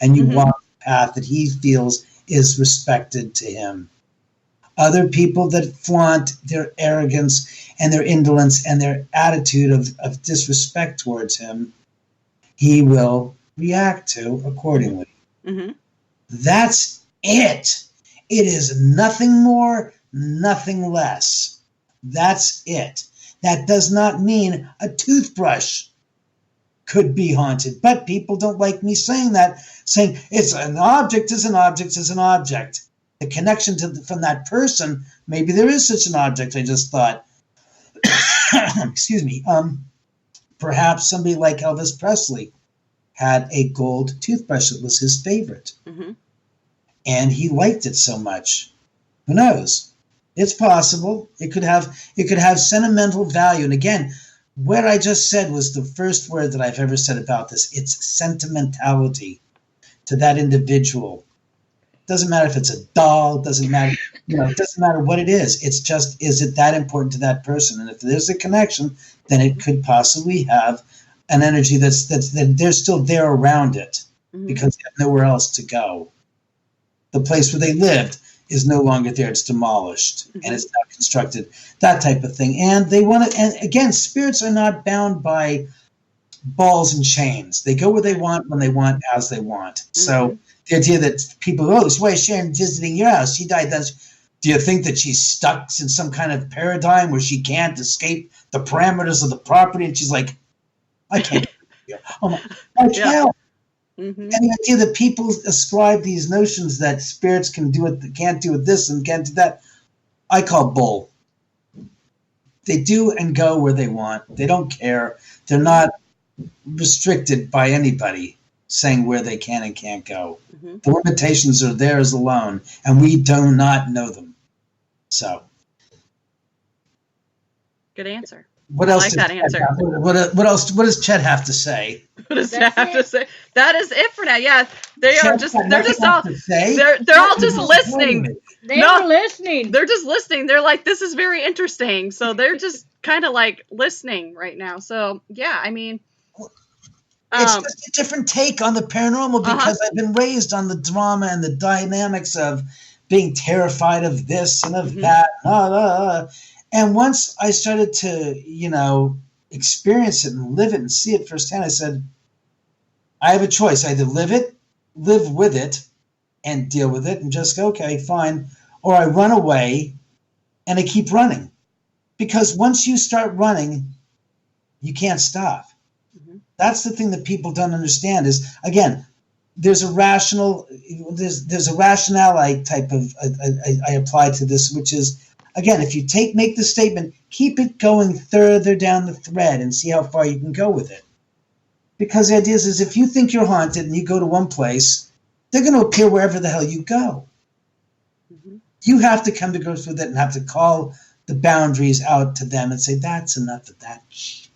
[SPEAKER 4] And you walk the path that he feels is respected to him. Other people that flaunt their arrogance and their indolence and their attitude of disrespect towards him, he will react to accordingly.
[SPEAKER 3] Mm-hmm.
[SPEAKER 4] That's it. It is nothing more, nothing less. That's it. That does not mean a toothbrush could be haunted. But people don't like me saying that, saying it's an object is an object is an object. The connection from that person, maybe there is such an object, I just thought. Excuse me. Perhaps somebody like Elvis Presley had a gold toothbrush that was his favorite.
[SPEAKER 3] Mm-hmm.
[SPEAKER 4] And he liked it so much. Who knows? It's possible. It could have sentimental value. And again, what I just said was the first word that I've ever said about this. It's sentimentality to that individual. Doesn't matter if it's a doll, doesn't matter, it doesn't matter what it is. It's just, is it that important to that person? And if there's a connection, then it could possibly have an energy that they're still there around it because they have nowhere else to go. The place where they lived is no longer there. It's demolished and it's now constructed, that type of thing. And they want to, and again, spirits are not bound by balls and chains. They go where they want, when they want, as they want. So the idea that people, so why is Sharon visiting your house? She died. Do you think that she's stuck in some kind of paradigm where she can't escape the parameters of the property? And she's like, I can't. I can't.
[SPEAKER 3] Mm-hmm.
[SPEAKER 4] And the idea that people ascribe these notions that spirits can do it, can't do this, and can't do that, I call bull. They do and go where they want. They don't care. They're not restricted by anybody saying where they can and can't go. Mm-hmm. The limitations are theirs alone, and we do not know them. So,
[SPEAKER 3] good answer.
[SPEAKER 4] What else? I like that answer. What else? What does Chet have to say?
[SPEAKER 3] What does Chet have to say? That is it for now. Yeah, they're just all listening.
[SPEAKER 5] They're listening.
[SPEAKER 3] They're just listening. They're like, this is very interesting. So they're just kind of like listening right now. So yeah, I mean,
[SPEAKER 4] it's just a different take on the paranormal because I've been raised on the drama and the dynamics of being terrified of this and of that. And once I started to, experience it and live it and see it firsthand, I said, I have a choice. I either live with it, and deal with it and just go, okay, fine. Or I run away and I keep running. Because once you start running, you can't stop. Mm-hmm. That's the thing that people don't understand is, again, there's a rationale type of, I apply to this, which is, again, if you make the statement, keep it going further down the thread and see how far you can go with it. Because the idea is if you think you're haunted and you go to one place, they're going to appear wherever the hell you go. Mm-hmm. You have to come to grips with it and have to call the boundaries out to them and say, that's enough of that shit.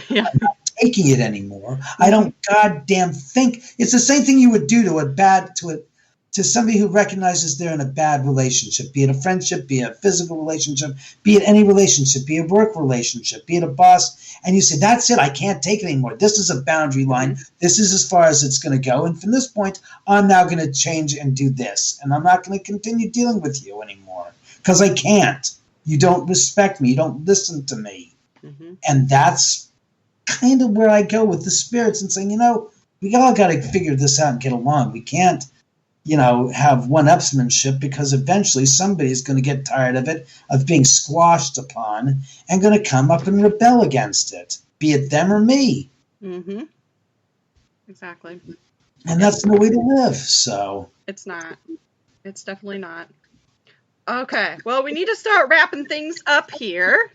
[SPEAKER 4] Yeah. I'm not taking it anymore. Mm-hmm. I don't goddamn think. It's the same thing you would do to to somebody who recognizes they're in a bad relationship, be it a friendship, be it a physical relationship, be it any relationship, be it a work relationship, be it a boss, and you say, that's it, I can't take it anymore. This is a boundary line. This is as far as it's going to go. And from this point, I'm now going to change and do this. And I'm not going to continue dealing with you anymore because I can't. You don't respect me. You don't listen to me. Mm-hmm. And that's kind of where I go with the spirits and saying, we all got to figure this out and get along. We can't, have one-upsmanship because eventually somebody's going to get tired of it, of being squashed upon, and going to come up and rebel against it, be it them or me.
[SPEAKER 3] Mm-hmm. Exactly.
[SPEAKER 4] And that's no way to live, so.
[SPEAKER 3] It's not. It's definitely not. Okay, well, we need to start wrapping things up here.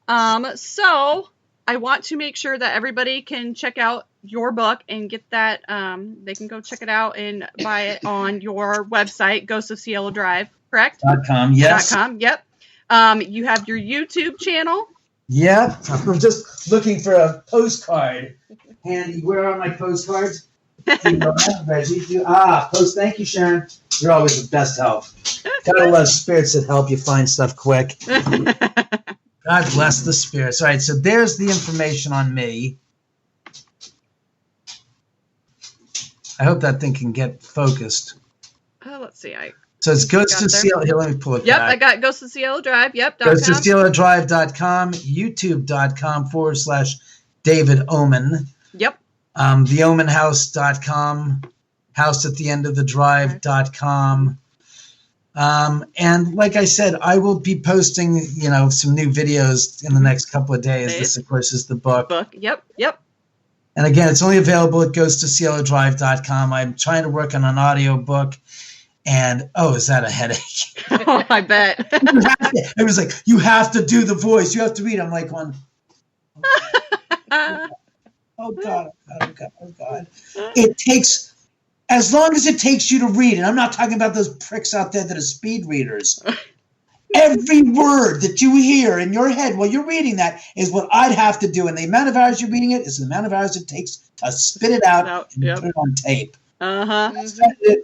[SPEAKER 3] So I want to make sure that everybody can check out your book and get that. They can go check it out and buy it on your website, Ghosts of Cielo Drive, correct?
[SPEAKER 4] .com, yes.
[SPEAKER 3] .com, yep. You have your YouTube channel.
[SPEAKER 4] Yep. I'm just looking for a postcard handy. Where are my postcards? Reggie. Post. Thank you, Sharon. You're always the best help. Gotta love spirits that help you find stuff quick. God bless the spirits. All right, so there's the information on me. I hope that thing can get focused.
[SPEAKER 3] Let's see.
[SPEAKER 4] So it's Ghosts of Cielo. Here, let me pull it
[SPEAKER 3] back.
[SPEAKER 4] I
[SPEAKER 3] got Ghosts of Cielo Drive. Yep.
[SPEAKER 4] GhostsofCieloDrive.com, YouTube.com/David Oman.
[SPEAKER 3] Yep.
[SPEAKER 4] TheOmanHouse.com, HouseAtTheEndOfTheDrive.com. And like I said, I will be posting, some new videos in the next couple of days. This, of course, is the book.
[SPEAKER 3] Yep.
[SPEAKER 4] And again, it's only available at GhostsofCieloDrive.com. I'm trying to work on an audio book. And, is that a headache?
[SPEAKER 3] Oh, I bet.
[SPEAKER 4] It was like, you have to do the voice. You have to read. I'm like, oh, God. It takes, as long as it takes you to read, and I'm not talking about those pricks out there that are speed readers. Every word that you hear in your head while you're reading that is what I'd have to do. And the amount of hours you're reading it is the amount of hours it takes to spit it out and put it on tape.
[SPEAKER 3] Uh-huh.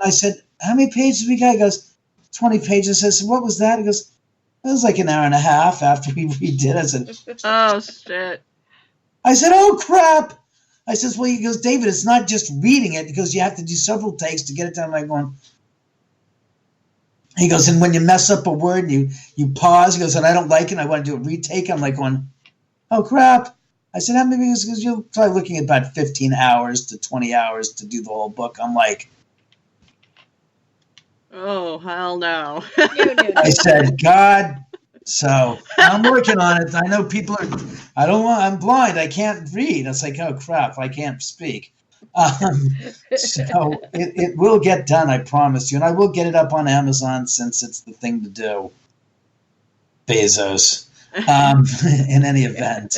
[SPEAKER 4] I said, how many pages we got? He goes, 20 pages. I said, what was that? He goes, it was like an hour and a half after we redid. I said,
[SPEAKER 3] oh, shit.
[SPEAKER 4] I said, oh, crap. I says, well, he goes, David, it's not just reading it because you have to do several takes to get it down. I'm going, he goes, and when you mess up a word, you pause. He goes, and I don't like it. And I want to do a retake. I'm like going, oh, crap. I said, how many? Because you're probably looking at about 15 hours to 20 hours to do the whole book. I'm like,
[SPEAKER 3] oh, hell no.
[SPEAKER 4] I said, God. So I'm working on it. I know people are, I'm blind. I can't read. It's like, oh, crap. I can't speak. So it will get done, I promise you. And I will get it up on Amazon since it's the thing to do. Bezos. In any event.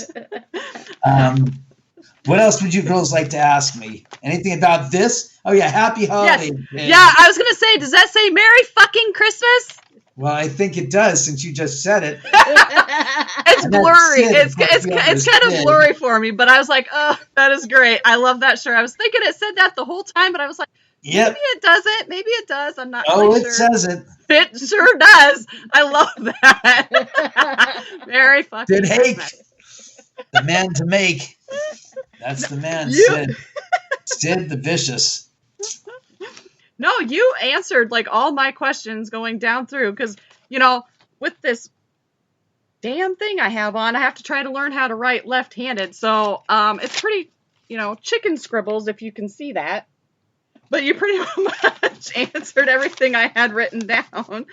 [SPEAKER 4] What else would you girls like to ask me? Anything about this? Oh, yeah. Happy holidays.
[SPEAKER 3] Yes. Yeah, I was going to say, does that say Merry fucking Christmas?
[SPEAKER 4] Well, I think it does since you just said it.
[SPEAKER 3] It's blurry. It's kind of blurry for me, but I was like, oh, that is great. I love that shirt. I was thinking it said that the whole time, but I was like, maybe it doesn't. Maybe it does. I'm not really sure.
[SPEAKER 4] It says it.
[SPEAKER 3] It sure does. I love that. Very fucking Christmas.
[SPEAKER 4] The man to make. That's the man, Sid. Sid the Vicious.
[SPEAKER 3] No, you answered like all my questions going down through because, with this damn thing I have on, I have to try to learn how to write left-handed. So it's pretty, chicken scribbles if you can see that. But you pretty much answered everything I had written down.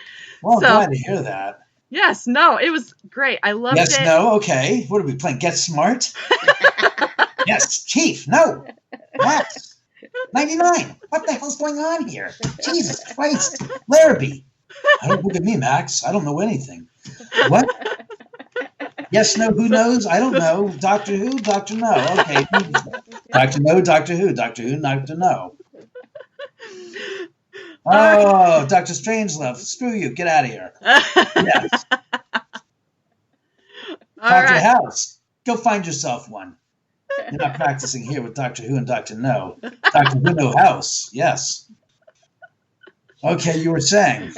[SPEAKER 4] Well, I'm glad to hear that.
[SPEAKER 3] Yes, no, it was great. I loved it.
[SPEAKER 4] Yes, no, okay. What are we playing? Get Smart? Yes, Chief, no. Max. 99. What the hell's going on here? Jesus Christ. Larrabee. I don't look at me, Max. I don't know anything. What? Yes, no, who knows? I don't know. Doctor Who? Doctor No. Okay. Doctor No, Doctor Who. Doctor Who, Doctor No. Oh, Dr. Strangelove. Screw you. Get out of here. Yes. Dr. House. Go find yourself one. You're not practicing here with Doctor Who and Doctor No. Doctor Who No House. Yes. Okay, you were saying.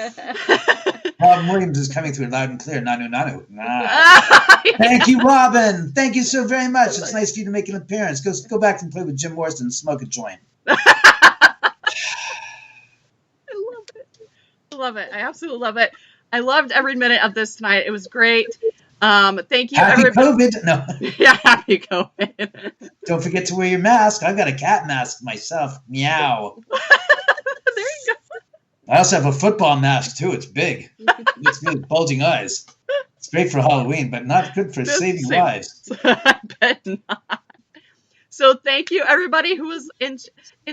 [SPEAKER 4] Robin Williams is coming through loud and clear. Nanu, nanu. Nah. Thank you, Robin. Thank you so very much. It's nice for you to make an appearance. Go back and play with Jim Morrison and smoke a joint.
[SPEAKER 3] I love it. I absolutely love it. I loved every minute of this tonight. It was great. Thank you,
[SPEAKER 4] happy
[SPEAKER 3] everybody.
[SPEAKER 4] COVID. No.
[SPEAKER 3] Yeah, happy COVID.
[SPEAKER 4] Don't forget to wear your mask. I've got a cat mask myself. Meow.
[SPEAKER 3] There you go.
[SPEAKER 4] I also have a football mask too. It's big. It's big, bulging eyes. It's great for Halloween, but not good for saving lives.
[SPEAKER 3] I bet not. So thank you, everybody who was in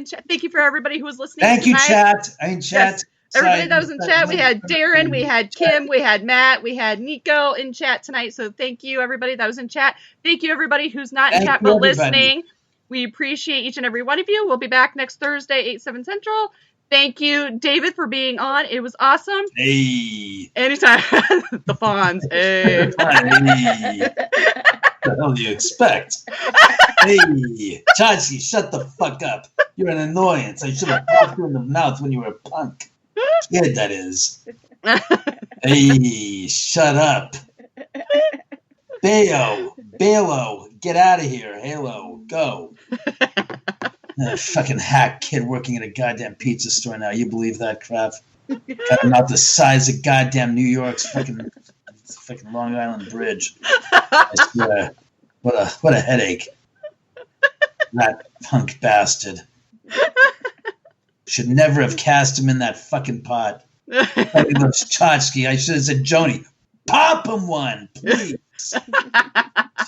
[SPEAKER 3] chat. Thank you for everybody who was listening.
[SPEAKER 4] Thank you,
[SPEAKER 3] tonight.
[SPEAKER 4] chat. Chat.
[SPEAKER 3] Yes. Everybody that was in chat, we had Darren, we had Kim, we had Matt, we had Nico in chat tonight. So thank you, everybody that was in chat. Thank you, everybody who's not in chat but listening. We appreciate each and every one of you. We'll be back next Thursday, 8, 7 Central. Thank you, David, for being on. It was awesome.
[SPEAKER 4] Hey.
[SPEAKER 3] Anytime. The Fonz. Hey.
[SPEAKER 4] Hey. What the hell do you expect? Hey. Chachi, shut the fuck up. You're an annoyance. I should have popped you in the mouth when you were a punk. Kid, that is. Hey, shut up. Bayo, get out of here. Halo, go. Fucking hack kid working at a goddamn pizza store now. You believe that crap? Got him out the size of goddamn New York's fucking Long Island Bridge. I swear. What a headache. That punk bastard. Should never have cast him in that fucking pot. He loves Tchotchke. I should have said, Joni, pop him one, please.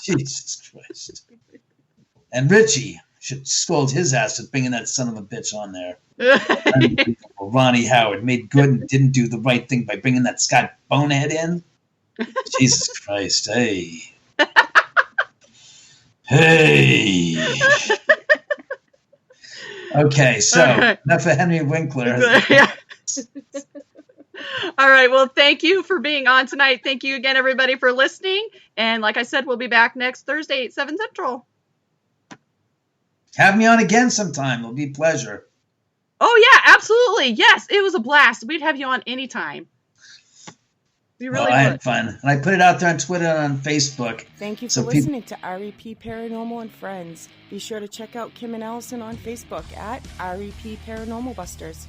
[SPEAKER 4] Jesus Christ. And Richie should scold his ass for bringing that son of a bitch on there. Ronnie Howard made good and didn't do the right thing by bringing that Scott Bonehead in. Jesus Christ. Hey. Hey. Okay, so enough of Henry Winkler.
[SPEAKER 3] All right, well, thank you for being on tonight. Thank you again, everybody, for listening. And like I said, we'll be back next Thursday, 8, 7 Central.
[SPEAKER 4] Have me on again sometime. It'll be a pleasure.
[SPEAKER 3] Oh, yeah, absolutely. Yes, it was a blast. We'd have you on anytime. We really
[SPEAKER 4] I had fun. And I put it out there on Twitter and on Facebook.
[SPEAKER 1] Thank you for listening to REP Paranormal and Friends. Be sure to check out Kim and Allison on Facebook at REP Paranormal Busters.